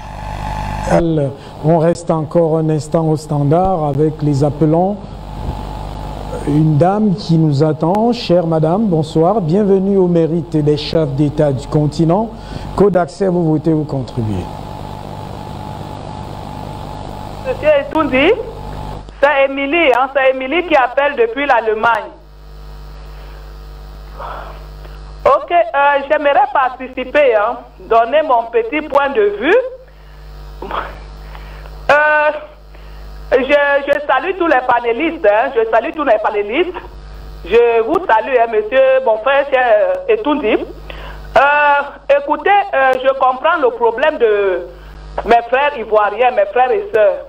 On reste encore un instant au standard avec les appelants. Une dame qui nous attend. Chère madame, bonsoir. Bienvenue au mérite des chefs d'État du continent. Code d'accès, vous votez, vous contribuez. Monsieur Etoundi, c'est Émilie, hein, c'est Émilie qui appelle depuis l'Allemagne. Ok, j'aimerais participer, hein, donner mon petit point de vue. Je salue tous les panélistes, hein, je salue tous les panélistes. Je vous salue, hein, monsieur, mon frère Etoundi. Écoutez, je comprends le problème de mes frères ivoiriens, mes frères et sœurs.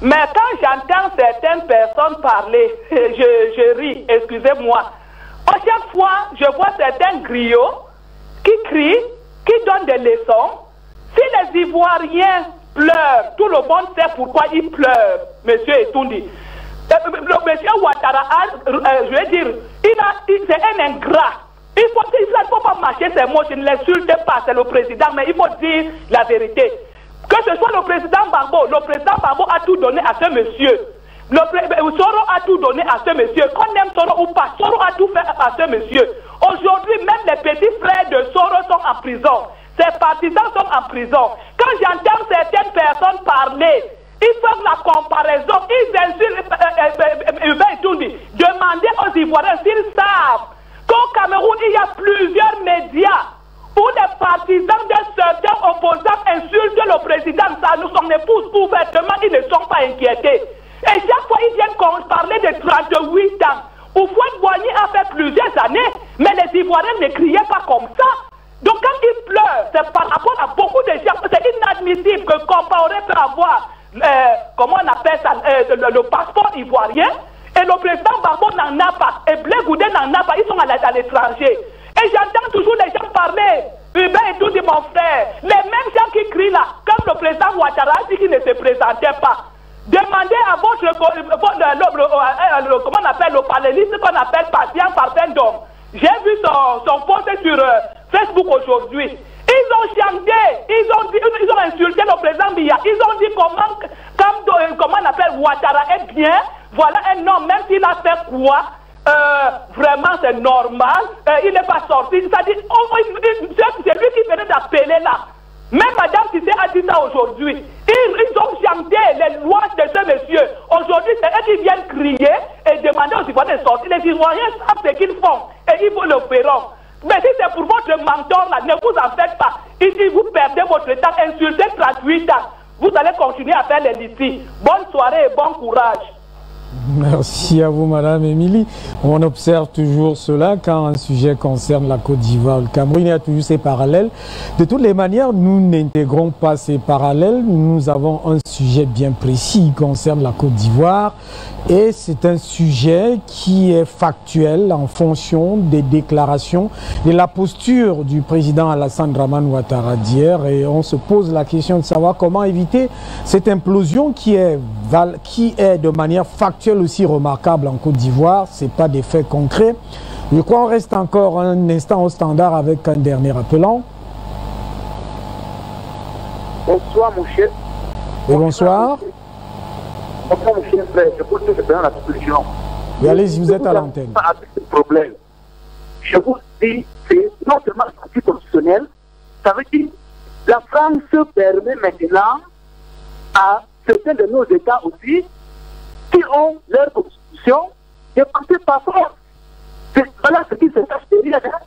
Mais quand j'entends certaines personnes parler, je ris, excusez-moi. À chaque fois, je vois certains griots qui crient, qui donnent des leçons. Si les Ivoiriens pleurent, tout le monde sait pourquoi ils pleurent, monsieur Etoundi. Monsieur Ouattara, je veux dire, c'est un ingrat. Il ne faut pas marcher ces mots, je ne l'insulte pas, c'est le président, mais il faut dire la vérité. Que ce soit le président Gbagbo a tout donné à ce monsieur. Soro a tout donné à ce monsieur. Qu'on aime Soro ou pas, Soro a tout fait à ce monsieur. Aujourd'hui, même les petits frères de Soro sont en prison. Ses partisans sont en prison. Quand j'entends certaines personnes parler, ils font la comparaison, ils insultent, demandez aux Ivoiriens s'ils savent qu'au Cameroun, il y a plusieurs médias où les partisans de certains opposants insultent le président, ça nous son épouse ouvertement, ils ne sont pas inquiétés. Et chaque fois, ils viennent parler de 38 ans. Houphouët-Boigny a fait plusieurs années, mais les Ivoiriens ne criaient pas comme ça. Donc quand ils pleurent, c'est par rapport à beaucoup de gens. C'est inadmissible que Compaoré peut avoir, comment on appelle ça, le passeport ivoirien, et le président Gbagbo n'en a pas, et Blé Goudé n'en a pas, ils sont à l'étranger. Et j'entends toujours les gens parler, Hubert et tout dit mon frère, les mêmes gens qui crient là, comme le président Ouattara dit qu'il ne se présentait pas. Demandez à votre, comment on appelle, le panéliste qu'on appelle Patient Parfendom. J'ai vu son post sur Facebook aujourd'hui. Ils ont chanté, ils ont insulté le président Biya. Ils ont dit comment on appelle Ouattara est bien. Voilà un homme, même s'il a fait quoi, vraiment c'est normal. Il n'est pas sorti. C'est-à-dire, c'est lui qui venait d'appeler là. Même Madame Tissé a dit ça aujourd'hui. Ils ont chanté les louanges de ce monsieur. Aujourd'hui, c'est eux qui viennent crier et demander aux Ivoiriens de sortir. Les Ivoiriens savent ce qu'ils font et ils vous le feront. Mais si c'est pour votre mentor là, ne vous en faites pas. Ici, vous perdez votre temps, insultez 38 ans. Vous allez continuer à faire les litiges. Bonne soirée et bon courage. Merci à vous, Madame Émilie. On observe toujours cela quand un sujet concerne la Côte d'Ivoire. Le Cameroun, il y a toujours ces parallèles. De toutes les manières, nous n'intégrons pas ces parallèles. Nous avons un sujet bien précis qui concerne la Côte d'Ivoire. Et c'est un sujet qui est factuel en fonction des déclarations et la posture du président Alassane Dramane Ouattara d'hier. Et on se pose la question de savoir comment éviter cette implosion qui est de manière factuelle aussi remarquables en Côte d'Ivoire, ce n'est pas des faits concrets. Je crois qu'on reste encore un instant au standard avec un dernier appelant. Bonsoir mon chef. Et bonsoir. Bonsoir mon chef frère, je pose que la solution. Et allez-y, vous êtes à l'antenne. Avec ce problème, je vous dis, c'est non seulement constitutionnel, ça veut dire que la France permet maintenant à certains de nos États aussi, qui ont leur constitution, de passer par force. Voilà ce qui se passe derrière.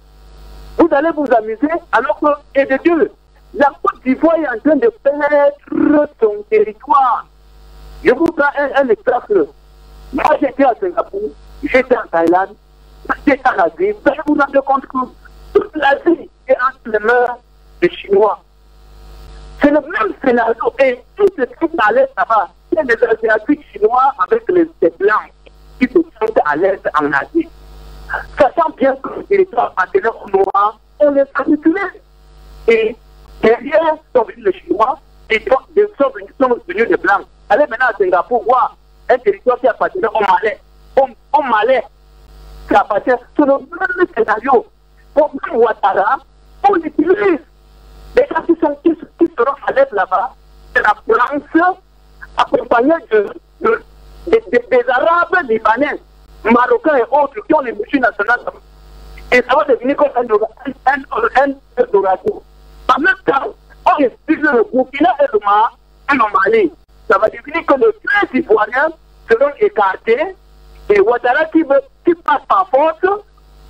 Vous allez vous amuser alors que, et de Dieu, la Côte d'Ivoire est en train de perdre son territoire. Je vous prends un exemple. Moi, j'étais à Singapour, j'étais en Thaïlande, j'étais en Asie. Vous allez vous rendre compte que toute l'Asie est entre les mains des Chinois. C'est le même scénario. Et tout ce qui est à l'est là-bas, c'est les Asiatiques chinois avec les Blancs qui se sentent à l'est en Asie. Sachant bien que le territoire appartenait aux Noirs, on les a manipulés. Et derrière sont venus les Chinois et sont venus les Blancs. Allez maintenant à Singapour voir un territoire qui appartenait aux Malais. Aux Malais, qui appartient sur le même scénario. Pour même Ouattara, on l'utilise. Les gens qui seront à l'aise là-bas, c'est la France accompagnée des Arabes libanais, Marocains et autres qui ont les multinationales. Et ça va devenir comme un Eldorado. En même temps, on explique le Burkina et le Mali. Ça va devenir que les 13 Ivoiriens seront écartés et Ouattara qui passe par force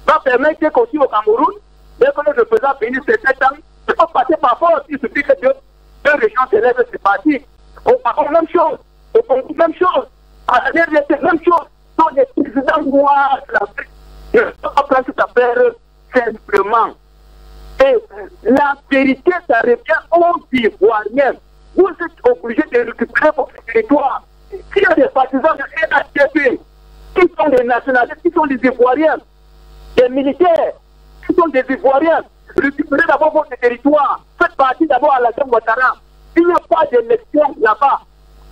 va permettre qu'aussi au Cameroun, dès que le président finit ses 7 ans, il faut passer par force. Il suffit que deux régions s'élèvent, c'est parti. Au Maroc, même chose. Au Congo, même chose. À la dernière, c'est même chose. Donc, les présidents noirs de l'Afrique ne sont pas prendre cette affaire simplement. Et la vérité, ça revient aux Ivoiriens. Vous êtes obligés de récupérer votre territoire. S'il y a des partisans de l'ENHDP, qui sont des nationalistes, qui sont des Ivoiriens, des militaires, qui sont des Ivoiriens, récupérez d'abord votre territoire. Faites partie d'abord à la zone Ouattara. Il n'y a pas d'élection là-bas.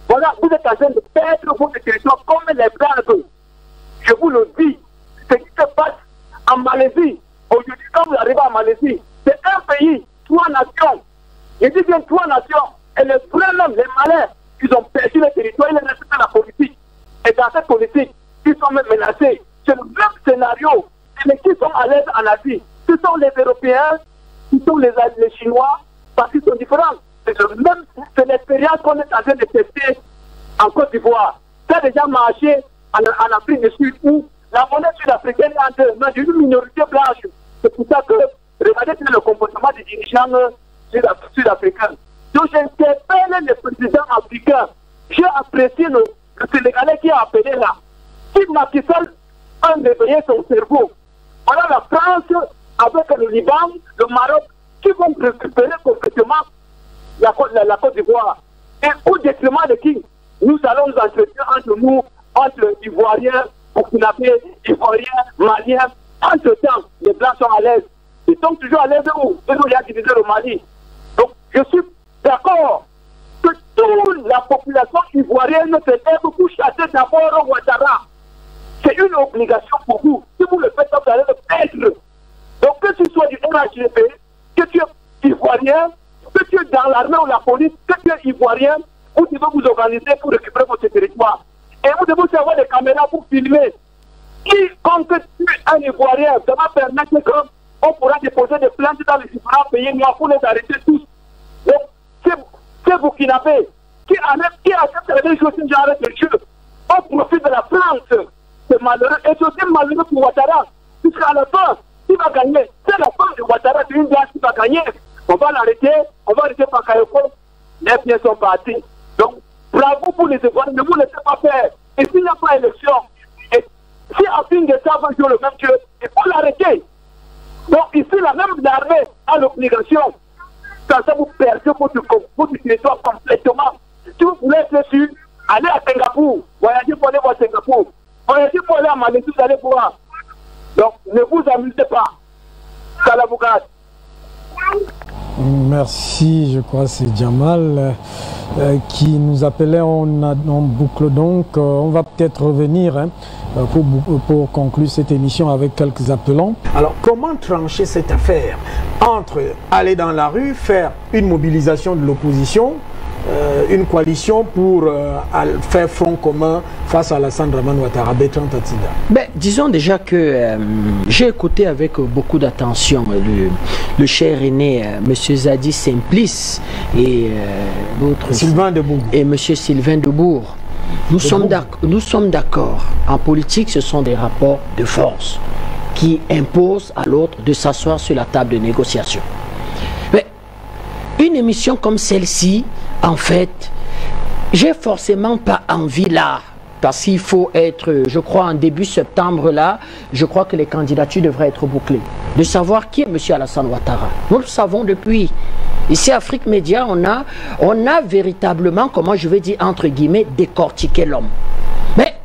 Voilà, vous êtes en train de perdre votre territoire comme les Blancs. Je vous le dis, ce qui se passe en Malaisie, aujourd'hui, quand vous arrivez en Malaisie, c'est un pays, 3 nations. Je dis bien 3 nations. Et les vrais hommes, les malins, ils ont perdu le territoire, ils restent dans la politique. Et dans cette politique, ils sont même menacés. C'est le même scénario. Mais qui sont à l'aise en Asie? Ce sont les Européens, ce sont les Chinois, parce qu'ils sont différents. C'est l'expérience qu'on est en train de tester en Côte d'Ivoire. Ça a déjà marché en Afrique du Sud, où la monnaie sud-africaine est entre les mains d'une minorité blanche. C'est pour ça que, regardez le comportement des dirigeants sud-africains. Donc j'interpelle les présidents africains. J'ai apprécié le Sénégalais qui a appelé là. Si Macky Sall a réveillé son cerveau, voilà la France avec le Liban, le Maroc, qui vont récupérer complètement la Côte d'Ivoire. Et au détriment de qui? Nous allons nous entretenir entre nous, entre Ivoiriens, Burkinabés, Ivoiriens, Maliens. Entre-temps, les Blancs sont à l'aise. Ils sont toujours à l'aise où? Ils ont déjà divisé le Mali. Donc, je suis d'accord que toute la population ivoirienne se lève pour chasser d'abord Ouattara. C'est une obligation pour vous. Si vous le faites, vous allez le perdre. Donc, que tu sois du RHDP, que tu es ivoirien, que tu es dans l'armée ou la police, que tu es ivoirien, vous devez vous organiser pour récupérer votre territoire. Et vous devez avoir des caméras pour filmer. Quiconque tue un ivoirien, ça va permettre qu'on pourra déposer des plaintes dans les différents pays noirs pour les arrêter tous. Donc, c'est Burkinabé qui accepte la même chose si j'arrête le jeu. On profite de la France. C'est malheureux. Et c'est aussi malheureux pour Ouattara. Puisqu'à la fin, qui va gagner? C'est la fin de Ouattara, c'est une blanche qui va gagner. On va l'arrêter, on va arrêter par Kayoko. Les biens sont partis. Donc, bravo pour les Ivoiriens, ne vous laissez pas faire. Et s'il n'y a pas d'élection, et si Afin Guetta va jouer le même jeu, il faut l'arrêter. Donc, ici, la même armée a l'obligation. Quand ça vous perdez votre territoire complètement. Si vous voulez être sûr, allez à Singapour. Voyagez pour aller voir Singapour. Voyagez pour aller à Malaisie, vous allez voir. Donc, ne vous amusez pas. Salabougat. Merci, je crois que c'est Jamal qui nous appelait en boucle. Donc, on va peut-être revenir pour conclure cette émission avec quelques appelants. Alors, comment trancher cette affaire entre aller dans la rue, faire une mobilisation de l'opposition, une coalition pour faire front commun face à Alassane Dramane Ouattara? Bertrand Tatinda. Ben, disons déjà que j'ai écouté avec beaucoup d'attention le cher aîné M. Zadi Simplice et l'autre Sylvain Debourg. Et M. Sylvain Debourg. Nous sommes d'accord. En politique, ce sont des rapports de force qui imposent à l'autre de s'asseoir sur la table de négociation. Mais une émission comme celle-ci, en fait, j'ai forcément pas envie là, parce qu'il faut être, je crois, en début septembre là, je crois que les candidatures devraient être bouclées. De savoir qui est M. Alassane Ouattara. Nous le savons depuis. Ici, Afrique Média, on a véritablement, comment je vais dire, entre guillemets, décortiqué l'homme. Mais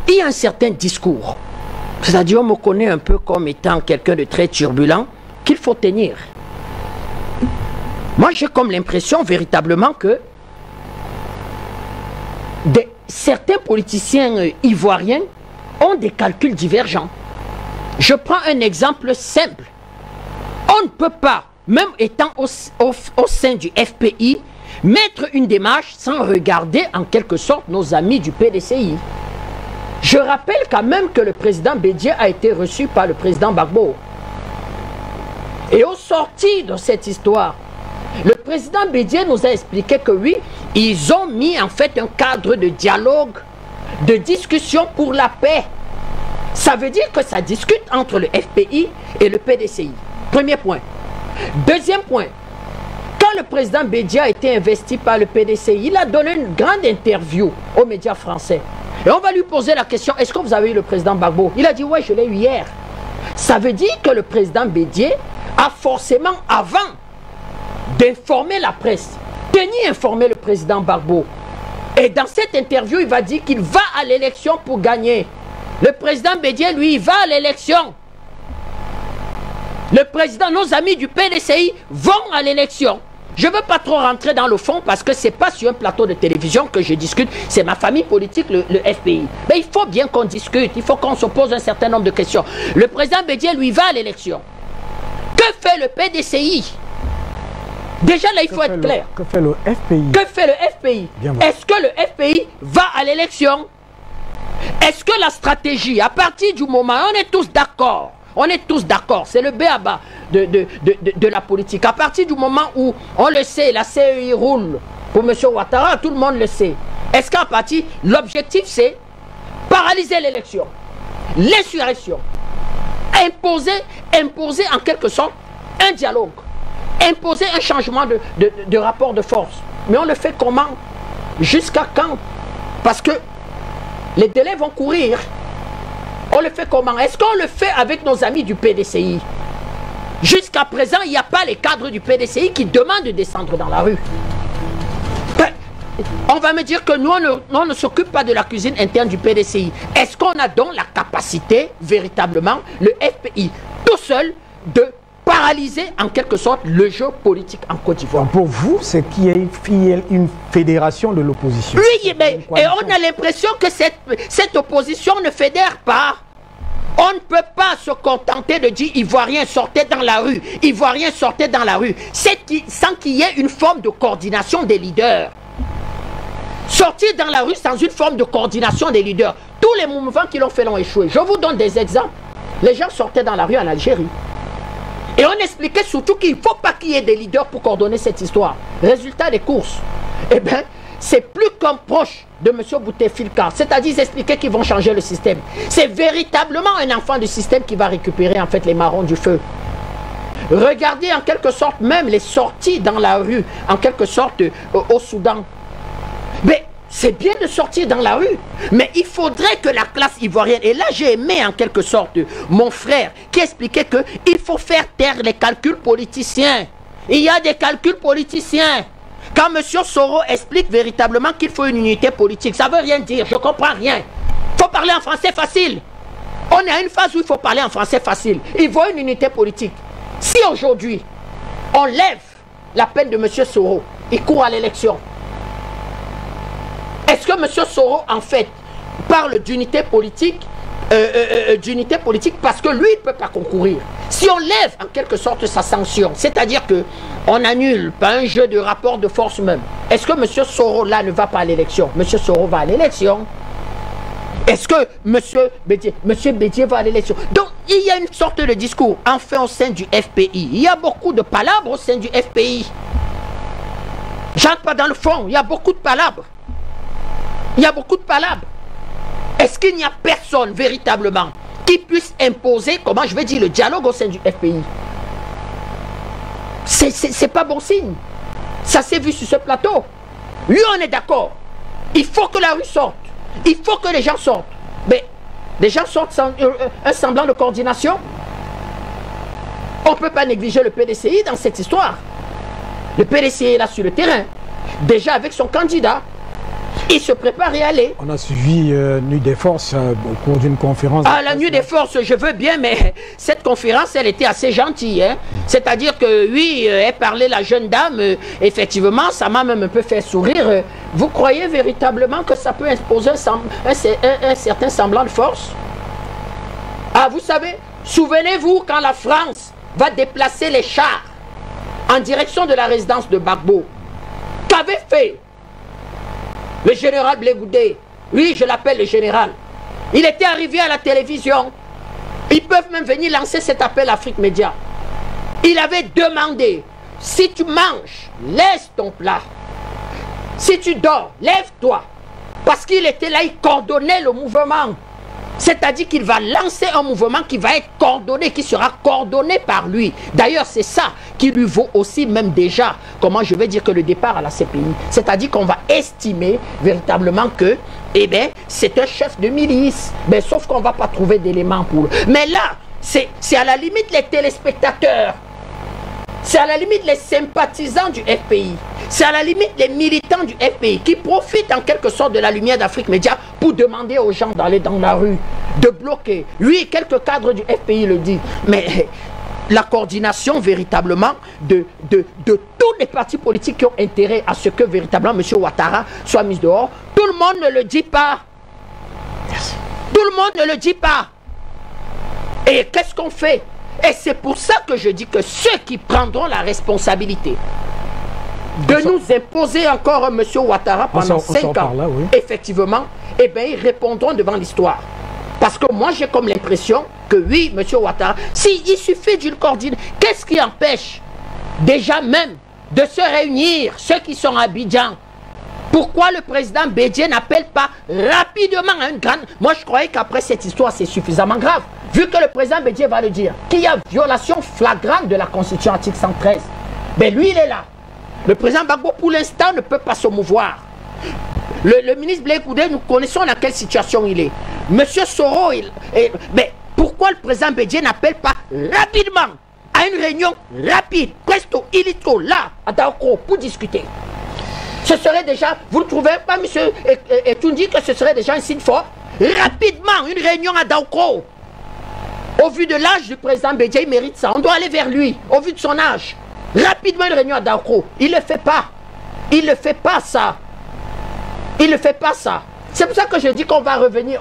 il y a un certain discours. C'est-à-dire, on me connaît un peu comme étant quelqu'un de très turbulent, qu'il faut tenir. Moi, j'ai comme l'impression véritablement que certains politiciens ivoiriens ont des calculs divergents. Je prends un exemple simple. On ne peut pas, même étant au sein du FPI, mettre une démarche sans regarder en quelque sorte nos amis du PDCI. Je rappelle quand même que le président Bédié a été reçu par le président Gbagbo. Et au sorti de cette histoire, le président Bédié nous a expliqué que oui, ils ont mis en fait un cadre de dialogue, de discussion pour la paix. Ça veut dire que ça discute entre le FPI et le PDCI. Premier point. Deuxième point. Quand le président Bédié a été investi par le PDCI, il a donné une grande interview aux médias français. Et on va lui poser la question, est-ce que vous avez eu le président Gbagbo? Il a dit, ouais, je l'ai eu hier. Ça veut dire que le président Bédié a forcément, avant d'informer la presse, tenu informer le président Gbagbo. Et dans cette interview, il va dire qu'il va à l'élection pour gagner. Le président Bédié, lui, il va à l'élection. Le président, nos amis du PDCI vont à l'élection. Je ne veux pas trop rentrer dans le fond parce que ce n'est pas sur un plateau de télévision que je discute. C'est ma famille politique, le FPI. Mais il faut bien qu'on discute. Il faut qu'on se pose un certain nombre de questions. Le président Bédié, lui, va à l'élection. Que fait le PDCI? Déjà là, il faut être clair. Que fait le FPI? Que fait le FPI? Est-ce que le FPI va à l'élection? Est-ce que la stratégie, à partir du moment, on est tous d'accord, c'est le b.a.-ba de la politique. À partir du moment où, on le sait, la CEI roule pour M. Ouattara, tout le monde le sait. Est-ce qu'à partir, l'objectif c'est paralyser l'élection, l'insurrection, imposer en quelque sorte un dialogue, imposer un changement de rapport de force. Mais on le fait comment? Jusqu'à quand? Parce que les délais vont courir. On le fait comment? Est-ce qu'on le fait avec nos amis du PDCI? Jusqu'à présent, il n'y a pas les cadres du PDCI qui demandent de descendre dans la rue. On va me dire que nous, on ne s'occupe pas de la cuisine interne du PDCI. Est-ce qu'on a donc la capacité, véritablement, le FPI, tout seul, de paralyser en quelque sorte le jeu politique en Côte d'Ivoire? Pour vous, c'est qu'il y ait une fédération de l'opposition. Oui, mais et on a l'impression que cette opposition ne fédère pas. On ne peut pas se contenter de dire Ivoiriens sortez dans la rue, Ivoiriens sortez dans la rue, sans qu'il y ait une forme de coordination des leaders. Sortir dans la rue sans une forme de coordination des leaders. Tous les mouvements qui l'ont fait l'ont échoué. Je vous donne des exemples. Les gens sortaient dans la rue en Algérie. Et on expliquait surtout qu'il ne faut pas qu'il y ait des leaders pour coordonner cette histoire. Résultat des courses. Eh bien, c'est plus qu'un proche de M. Bouteflika. C'est-à-dire, ils expliquaient qu'ils vont changer le système. C'est véritablement un enfant du système qui va récupérer en fait les marrons du feu. Regardez en quelque sorte même les sorties dans la rue, en quelque sorte au Soudan. Mais c'est bien de sortir dans la rue, mais il faudrait que la classe ivoirienne, et là j'ai aimé en quelque sorte mon frère qui expliquait qu'il faut faire taire les calculs politiciens. Il y a des calculs politiciens. Quand M. Soro explique véritablement qu'il faut une unité politique, ça ne veut rien dire, je ne comprends rien. Il faut parler en français facile. On est à une phase où il faut parler en français facile. Il faut une unité politique. Si aujourd'hui, on lève la peine de M. Soro, il court à l'élection. Est-ce que M. Soro, en fait, parle d'unité politique parce que lui, il ne peut pas concourir? Si on lève en quelque sorte sa sanction, c'est-à-dire qu'on annule pas un jeu de rapport de force même, est-ce que M. Soro là ne va pas à l'élection? M. Soro va à l'élection. Est-ce que M. Bédié va à l'élection? Donc il y a une sorte de discours enfin au sein du FPI. Il y a beaucoup de palabres au sein du FPI. J'entre pas dans le fond, il y a beaucoup de palabres. Il y a beaucoup de palabres. Est-ce qu'il n'y a personne véritablement qui puisse imposer, comment je vais dire, le dialogue au sein du FPI? C'est pas bon signe. Ça s'est vu sur ce plateau. Oui, on est d'accord. Il faut que la rue sorte. Il faut que les gens sortent. Mais les gens sortent sans un semblant de coordination. On ne peut pas négliger le PDCI dans cette histoire. Le PDCI est là sur le terrain. Déjà avec son candidat. Il se prépare à y aller. On a suivi Nuit des Forces au cours d'une conférence. Ah, la Nuit des Forces, je veux bien, mais cette conférence, elle était assez gentille. Hein? C'est-à-dire que, oui, elle parlait, la jeune dame, effectivement, ça m'a même un peu fait sourire. Vous croyez véritablement que ça peut imposer un certain semblant de force? Ah, vous savez, souvenez-vous quand la France va déplacer les chars en direction de la résidence de Gbagbo. Qu'avait fait le général Blé Goudé? Oui, je l'appelle le général. Il était arrivé à la télévision. Ils peuvent même venir lancer cet appel à Afrique Média. Il avait demandé, si tu manges, laisse ton plat. Si tu dors, lève-toi. Parce qu'il était là, il coordonnait le mouvement. C'est-à-dire qu'il va lancer un mouvement qui va être coordonné, qui sera coordonné par lui. D'ailleurs, c'est ça qui lui vaut aussi même déjà, comment je vais dire, que le départ à la CPI. C'est-à-dire qu'on va estimer véritablement que, eh bien, c'est un chef de milice. Mais sauf qu'on ne va pas trouver d'éléments pour... Mais là, c'est à la limite les téléspectateurs. C'est à la limite les sympathisants du FPI. C'est à la limite les militants du FPI qui profitent en quelque sorte de la lumière d'Afrique Média pour demander aux gens d'aller dans la rue, de bloquer. Oui, quelques cadres du FPI le disent. Mais la coordination véritablement de tous les partis politiques qui ont intérêt à ce que véritablement M. Ouattara soit mis dehors, tout le monde ne le dit pas. Tout le monde ne le dit pas. Et qu'est-ce qu'on fait? Et c'est pour ça que je dis que ceux qui prendront la responsabilité de nous imposer encore M. Ouattara pendant 5 ans, là, oui. Effectivement, eh bien, ils répondront devant l'histoire. Parce que moi, j'ai comme l'impression que oui, M. Ouattara, il suffit d'une coordination, qu'est-ce qui empêche déjà même de se réunir, ceux qui sont à Abidjan? Pourquoi le président Bédié n'appelle pas rapidement à une grande... Moi, je croyais qu'après cette histoire, c'est suffisamment grave. Vu que le président Bédié va le dire, qu'il y a violation flagrante de la Constitution article 113. Mais lui, il est là. Le président Gbagbo, pour l'instant, ne peut pas se mouvoir. Le ministre Blé Goudé, nous connaissons dans quelle situation il est. Monsieur Soro, mais pourquoi le président Bédié n'appelle pas rapidement à une réunion rapide, presto, illico, là, à Daoko, pour discuter? Ce serait déjà, vous ne trouvez pas, monsieur Etundi, que ce serait déjà un signe fort? Rapidement, une réunion à Daoko. Au vu de l'âge du président Bédié, il mérite ça. On doit aller vers lui, au vu de son âge. Rapidement, une réunion à Daoko. Il ne le fait pas. Il ne fait pas ça. Il ne fait pas ça. C'est pour ça que je dis qu'on va revenir.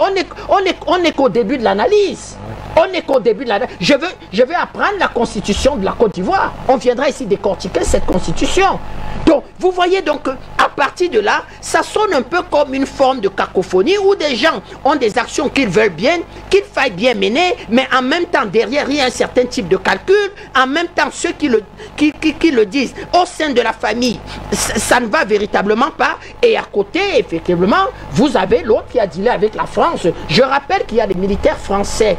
On est qu'au début de l'analyse. On est qu'au début de l'analyse. Je vais apprendre la constitution de la Côte d'Ivoire. On viendra ici décortiquer cette constitution. Donc, vous voyez donc à partir de là, ça sonne un peu comme une forme de cacophonie où des gens ont des actions qu'ils veulent bien, qu'il faille bien mener, mais en même temps, derrière, il y a un certain type de calcul. En même temps, ceux qui le disent au sein de la famille, ça ne va véritablement pas. Et à côté, effectivement, vous avez l'autre qui a dealé avec la France. Je rappelle qu'il y a des militaires français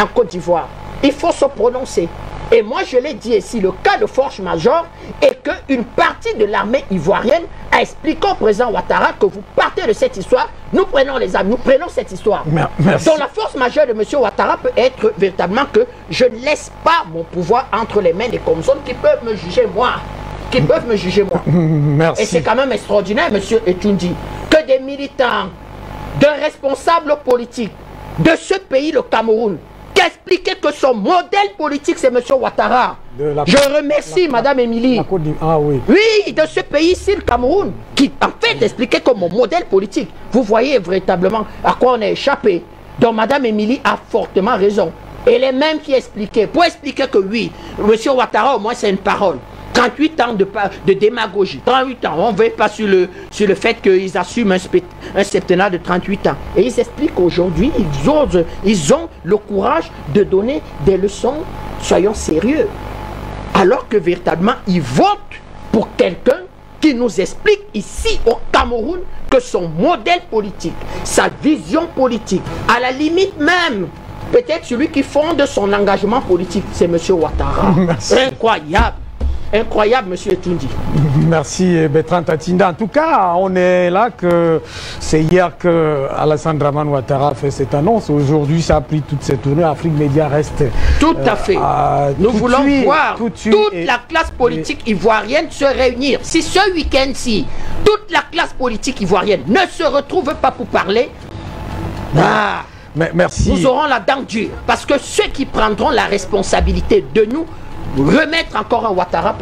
en Côte d'Ivoire. Il faut se prononcer. Et moi, je l'ai dit ici, le cas de force majeure est qu'une partie de l'armée ivoirienne a expliqué au président Ouattara que vous partez de cette histoire, nous prenons les armes, nous prenons cette histoire. Merci. Donc la force majeure de M. Ouattara peut être véritablement que je ne laisse pas mon pouvoir entre les mains des commissions qui peuvent me juger moi. Qui peuvent me juger moi. Merci. Et c'est quand même extraordinaire, M. Etundi, que des militants, d'un responsable politique de ce pays, le Cameroun, qui a expliqué que son modèle politique, c'est M. Ouattara. Je remercie Mme Émilie. Ah oui. Oui, de ce pays-ci, le Cameroun, qui en fait expliquait comme mon modèle politique. Vous voyez véritablement à quoi on a échappé. Donc Mme Émilie a fortement raison. Et les mêmes qui expliquaient, pour expliquer que oui, M. Ouattara, au moins c'est une parole. 38 ans de démagogie, 38 ans, on ne veut pas sur le fait qu'ils assument un septennat de 38 ans. Et ils expliquent aujourd'hui, ils ont le courage de donner des leçons, soyons sérieux. Alors que véritablement, ils votent pour quelqu'un qui nous explique ici au Cameroun que son modèle politique, sa vision politique, à la limite même, peut-être celui qui fonde son engagement politique, c'est M. Ouattara. Incroyable. Incroyable, monsieur Tundi. Merci Bertrand Tatinda. En tout cas, on est là que c'est hier que Alassane Dramane Ouattara a fait cette annonce. Aujourd'hui, ça a pris toutes ces tournées. Afrique Média reste. Tout à fait. Nous voulons voir toute la classe politique ivoirienne se réunir. Si ce week-end-ci, toute la classe politique ivoirienne ne se retrouve pas pour parler, merci. Nous aurons la dent dure. Parce que ceux qui prendront la responsabilité de nous remettre encore un Ouattara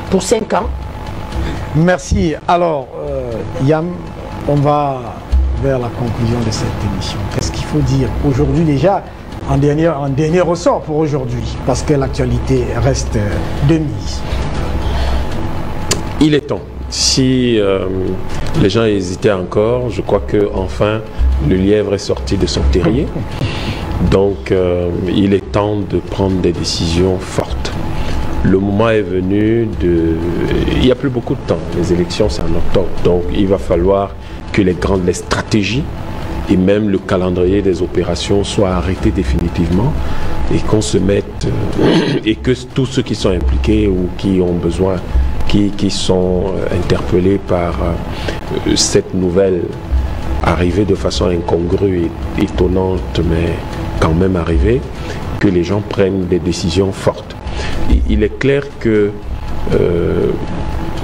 pour 5 ans. Merci. Alors, Yam, on va vers la conclusion de cette émission. Qu'est-ce qu'il faut dire aujourd'hui déjà, en dernier ressort pour aujourd'hui, parce que l'actualité reste de mise. Il est temps. Si les gens hésitaient encore, je crois que enfin le lièvre est sorti de son terrier. Donc, il est temps de prendre des décisions fortes. Le moment est venu de... Il n'y a plus beaucoup de temps. Les élections, c'est en octobre. Donc, il va falloir que les stratégies et même le calendrier des opérations soient arrêtés définitivement et qu'on se mette... et que tous ceux qui sont impliqués ou qui ont besoin, qui sont interpellés par cette nouvelle arrivée de façon incongrue et étonnante, mais quand même arrivée, que les gens prennent des décisions fortes. Il est clair que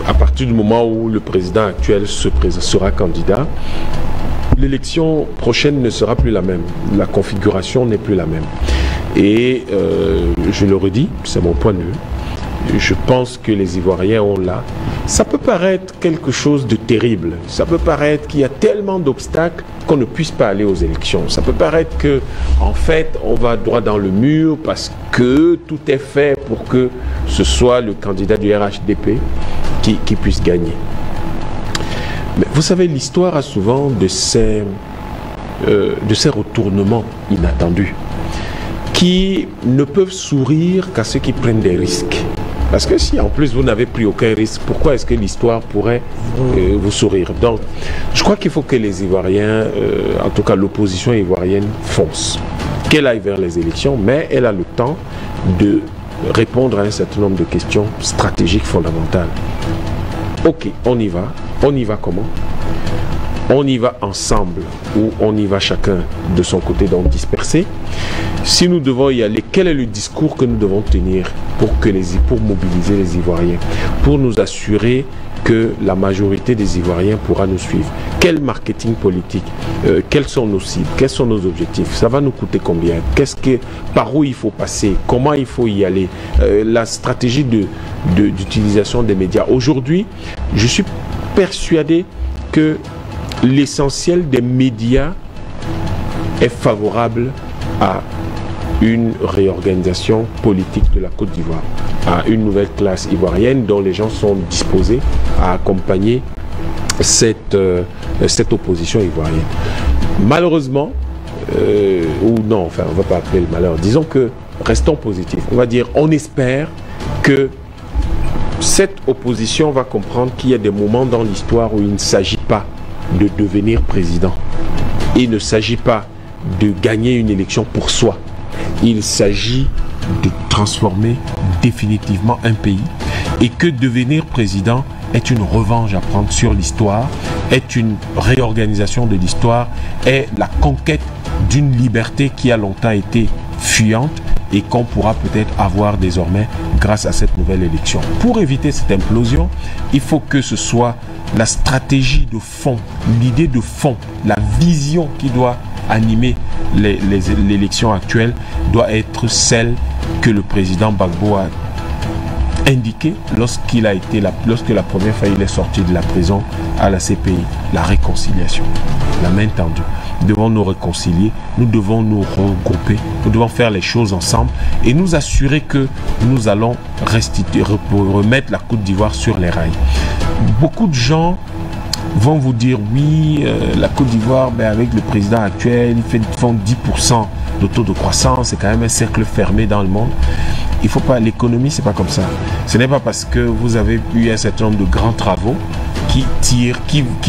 à partir du moment où le président actuel sera candidat, l'élection prochaine ne sera plus la même. La configuration n'est plus la même. Et je le redis, c'est mon point de vue. Je pense que les Ivoiriens ont là. Ça peut paraître quelque chose de terrible. Ça peut paraître qu'il y a tellement d'obstacles qu'on ne puisse pas aller aux élections. Ça peut paraître que, en fait, on va droit dans le mur parce que tout est fait pour que ce soit le candidat du RHDP qui puisse gagner. Mais vous savez, l'histoire a souvent de ces retournements inattendus qui ne peuvent sourire qu'à ceux qui prennent des risques. Parce que si en plus vous n'avez pris aucun risque, pourquoi est-ce que l'histoire pourrait vous sourire? Donc, je crois qu'il faut que les Ivoiriens, en tout cas l'opposition ivoirienne, fonce. Qu'elle aille vers les élections, mais elle a le temps de répondre à un certain nombre de questions stratégiques fondamentales. Ok, on y va. On y va comment? On y va ensemble ou on y va chacun de son côté, donc dispersé? Si nous devons y aller, quel est le discours que nous devons tenir pour mobiliser les Ivoiriens, pour nous assurer que la majorité des Ivoiriens pourra nous suivre? Quel marketing politique? Quels sont nos cibles? Quels sont nos objectifs? Ça va nous coûter combien? Par où il faut passer? Comment il faut y aller? La stratégie d'utilisation des médias. Aujourd'hui, je suis persuadé que l'essentiel des médias est favorable à une réorganisation politique de la Côte d'Ivoire, à une nouvelle classe ivoirienne dont les gens sont disposés à accompagner cette opposition ivoirienne. Malheureusement, ou non, enfin on ne va pas appeler le malheur, disons que restons positifs, on va dire, on espère que cette opposition va comprendre qu'il y a des moments dans l'histoire où il ne s'agit pas de devenir président. Il ne s'agit pas de gagner une élection pour soi. Il s'agit de transformer définitivement un pays et que devenir président est une revanche à prendre sur l'histoire, est une réorganisation de l'histoire, est la conquête d'une liberté qui a longtemps été fuyante et qu'on pourra peut-être avoir désormais grâce à cette nouvelle élection. Pour éviter cette implosion, il faut que ce soit la stratégie de fond, l'idée de fond, la vision qui doit animer l'élection actuelle doit être celle que le président Gbagbo a indiqué lorsque la première fois il est sorti de la prison à la CPI, la réconciliation, la main tendue. Nous devons nous réconcilier, nous devons nous regrouper, nous devons faire les choses ensemble et nous assurer que nous allons remettre la Côte d'Ivoire sur les rails. Beaucoup de gens vont vous dire oui, la Côte d'Ivoire, avec le président actuel, ils font 10% de taux de croissance, c'est quand même un cercle fermé dans le monde. Il faut pas, l'économie c'est pas comme ça. Ce n'est pas parce que vous avez eu un certain nombre de grands travaux qui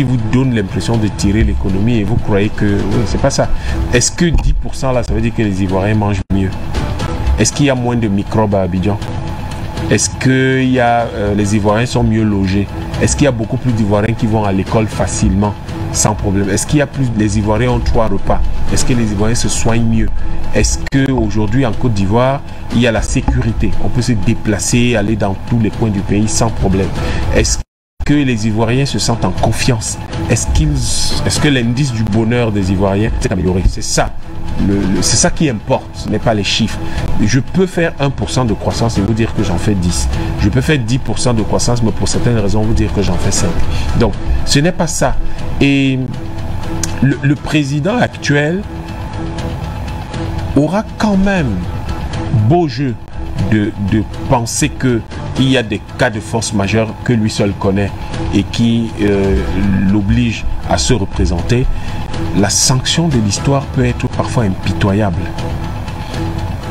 vous donnent l'impression de tirer l'économie et vous croyez que oui, c'est pas ça. Est-ce que 10% là, ça veut dire que les Ivoiriens mangent mieux? Est-ce qu'il y a moins de microbes à Abidjan? Est-ce que les Ivoiriens sont mieux logés? Est-ce qu'il y a beaucoup plus d'Ivoiriens qui vont à l'école facilement, sans problème? Est-ce qu'il y a plus, les Ivoiriens ont 3 repas? Est-ce que les Ivoiriens se soignent mieux? Est-ce qu'aujourd'hui en Côte d'Ivoire, il y a la sécurité? On peut se déplacer, aller dans tous les coins du pays sans problème. Est-ce que les Ivoiriens se sentent en confiance? Est-ce que l'indice du bonheur des Ivoiriens s'est amélioré? C'est ça. C'est ça qui importe, ce n'est pas les chiffres. Je peux faire 1% de croissance et vous dire que j'en fais 10. Je peux faire 10% de croissance, mais pour certaines raisons, vous dire que j'en fais 5. Donc, ce n'est pas ça. Et le président actuel aura quand même beau jeu de penser qu'il y a des cas de force majeure que lui seul connaît et qui l'oblige à se représenter. La sanction de l'histoire peut être parfois impitoyable.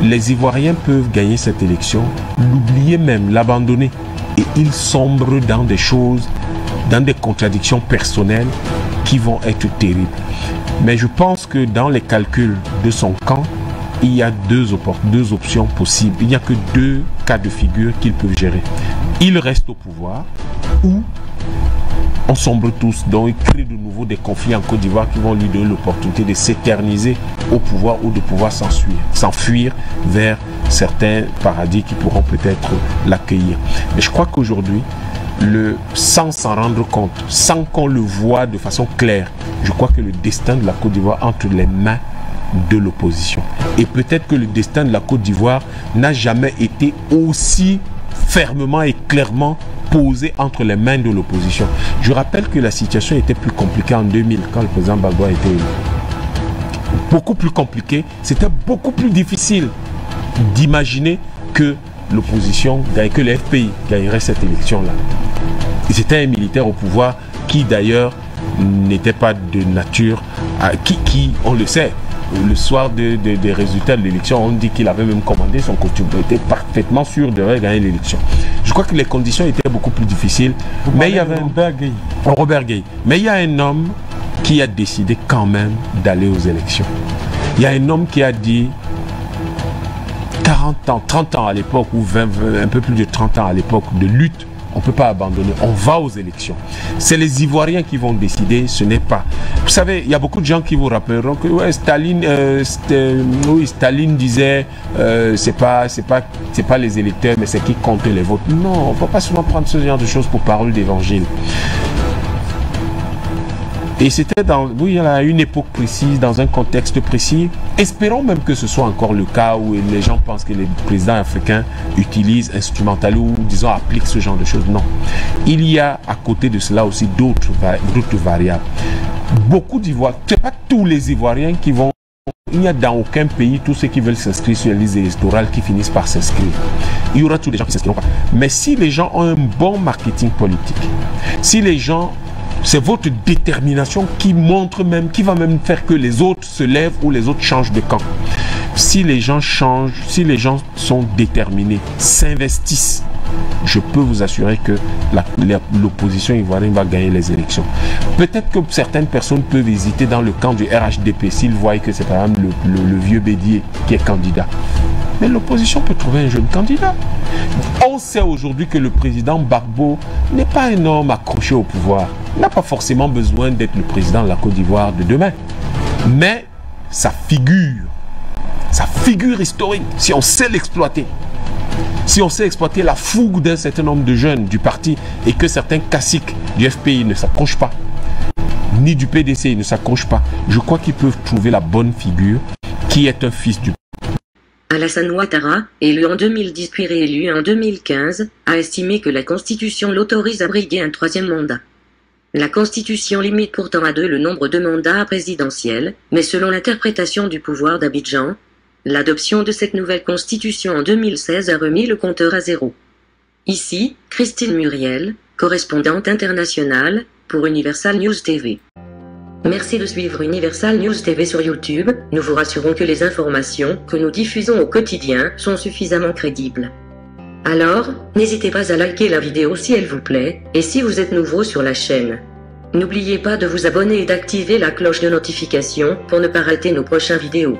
Les Ivoiriens peuvent gagner cette élection, l'oublier même, l'abandonner. Et ils sombrent dans des choses, dans des contradictions personnelles qui vont être terribles. Mais je pense que dans les calculs de son camp, il y a deux options possibles. Il n'y a que 2 cas de figure qu'ils peuvent gérer. Il reste au pouvoir ou on sombre tous, donc il crée de nouveau des conflits en Côte d'Ivoire qui vont lui donner l'opportunité de s'éterniser au pouvoir ou de pouvoir s'enfuir vers certains paradis qui pourront peut-être l'accueillir. Mais je crois qu'aujourd'hui, sans s'en rendre compte, sans qu'on le voit de façon claire, je crois que le destin de la Côte d'Ivoire entre les mains de l'opposition. Et peut-être que le destin de la Côte d'Ivoire n'a jamais été aussi fermement et clairement posé entre les mains de l'opposition. Je rappelle que la situation était plus compliquée en 2000 quand le président Gbagbo a été élu. Beaucoup plus compliqué, c'était beaucoup plus difficile d'imaginer que l'opposition, que le FPI gagnerait cette élection-là. C'était un militaire au pouvoir qui d'ailleurs n'était pas de nature, on le sait, le soir des résultats de l'élection, on dit qu'il avait même commandé son costume. Il était parfaitement sûr de gagner l'élection. Je crois que les conditions étaient beaucoup plus difficiles. Mais il y avait Robert Gueye. Mais il y a un homme qui a décidé quand même d'aller aux élections. Il y a un homme qui a dit 40 ans, 30 ans à l'époque, ou 20, un peu plus de 30 ans à l'époque de lutte. On ne peut pas abandonner, on va aux élections. C'est les Ivoiriens qui vont décider, ce n'est pas... Vous savez, il y a beaucoup de gens qui vous rappelleront que ouais, Staline disait c'est pas les électeurs, mais c'est qui compte les votes. Non, on ne peut pas souvent prendre ce genre de choses pour parole d'évangile. Et c'était il y a une époque précise, dans un contexte précis. Espérons même que ce soit encore le cas où les gens pensent que les présidents africains utilisent, instrumentalisent ou, disons, appliquent ce genre de choses. Non. Il y a à côté de cela aussi d'autres variables. Beaucoup d'Ivoiriens, ce n'est pas tous les Ivoiriens qui vont... Il n'y a dans aucun pays tous ceux qui veulent s'inscrire sur les listes électorales qui finissent par s'inscrire. Il y aura tous les gens qui s'inscriront pas. Mais si les gens ont un bon marketing politique, si les gens... C'est votre détermination qui montre même, qui va même faire que les autres se lèvent ou les autres changent de camp. Si les gens changent, si les gens sont déterminés, s'investissent, je peux vous assurer que l'opposition ivoirienne va gagner les élections. Peut-être que certaines personnes peuvent hésiter dans le camp du RHDP s'ils voient que c'est par exemple le vieux Bédier qui est candidat. Mais l'opposition peut trouver un jeune candidat. On sait aujourd'hui que le président Gbagbo n'est pas un homme accroché au pouvoir. Il n'a pas forcément besoin d'être le président de la Côte d'Ivoire de demain. Mais sa figure historique, si on sait l'exploiter, si on sait exploiter la fougue d'un certain nombre de jeunes du parti et que certains caciques du FPI ne s'approchent pas, ni du PDC, il ne s'accroche pas. Je crois qu'ils peuvent trouver la bonne figure qui est un fils du... Alassane Ouattara, élu en 2010 puis réélu en 2015, a estimé que la Constitution l'autorise à briguer un troisième mandat. La Constitution limite pourtant à 2 le nombre de mandats présidentiels, mais selon l'interprétation du pouvoir d'Abidjan, l'adoption de cette nouvelle Constitution en 2016 a remis le compteur à 0. Ici, Christine Muriel, correspondante internationale, pour Universal News TV. Merci de suivre Universal News TV sur YouTube, nous vous rassurons que les informations que nous diffusons au quotidien sont suffisamment crédibles. Alors, n'hésitez pas à liker la vidéo si elle vous plaît, et si vous êtes nouveau sur la chaîne. N'oubliez pas de vous abonner et d'activer la cloche de notification pour ne pas rater nos prochaines vidéos.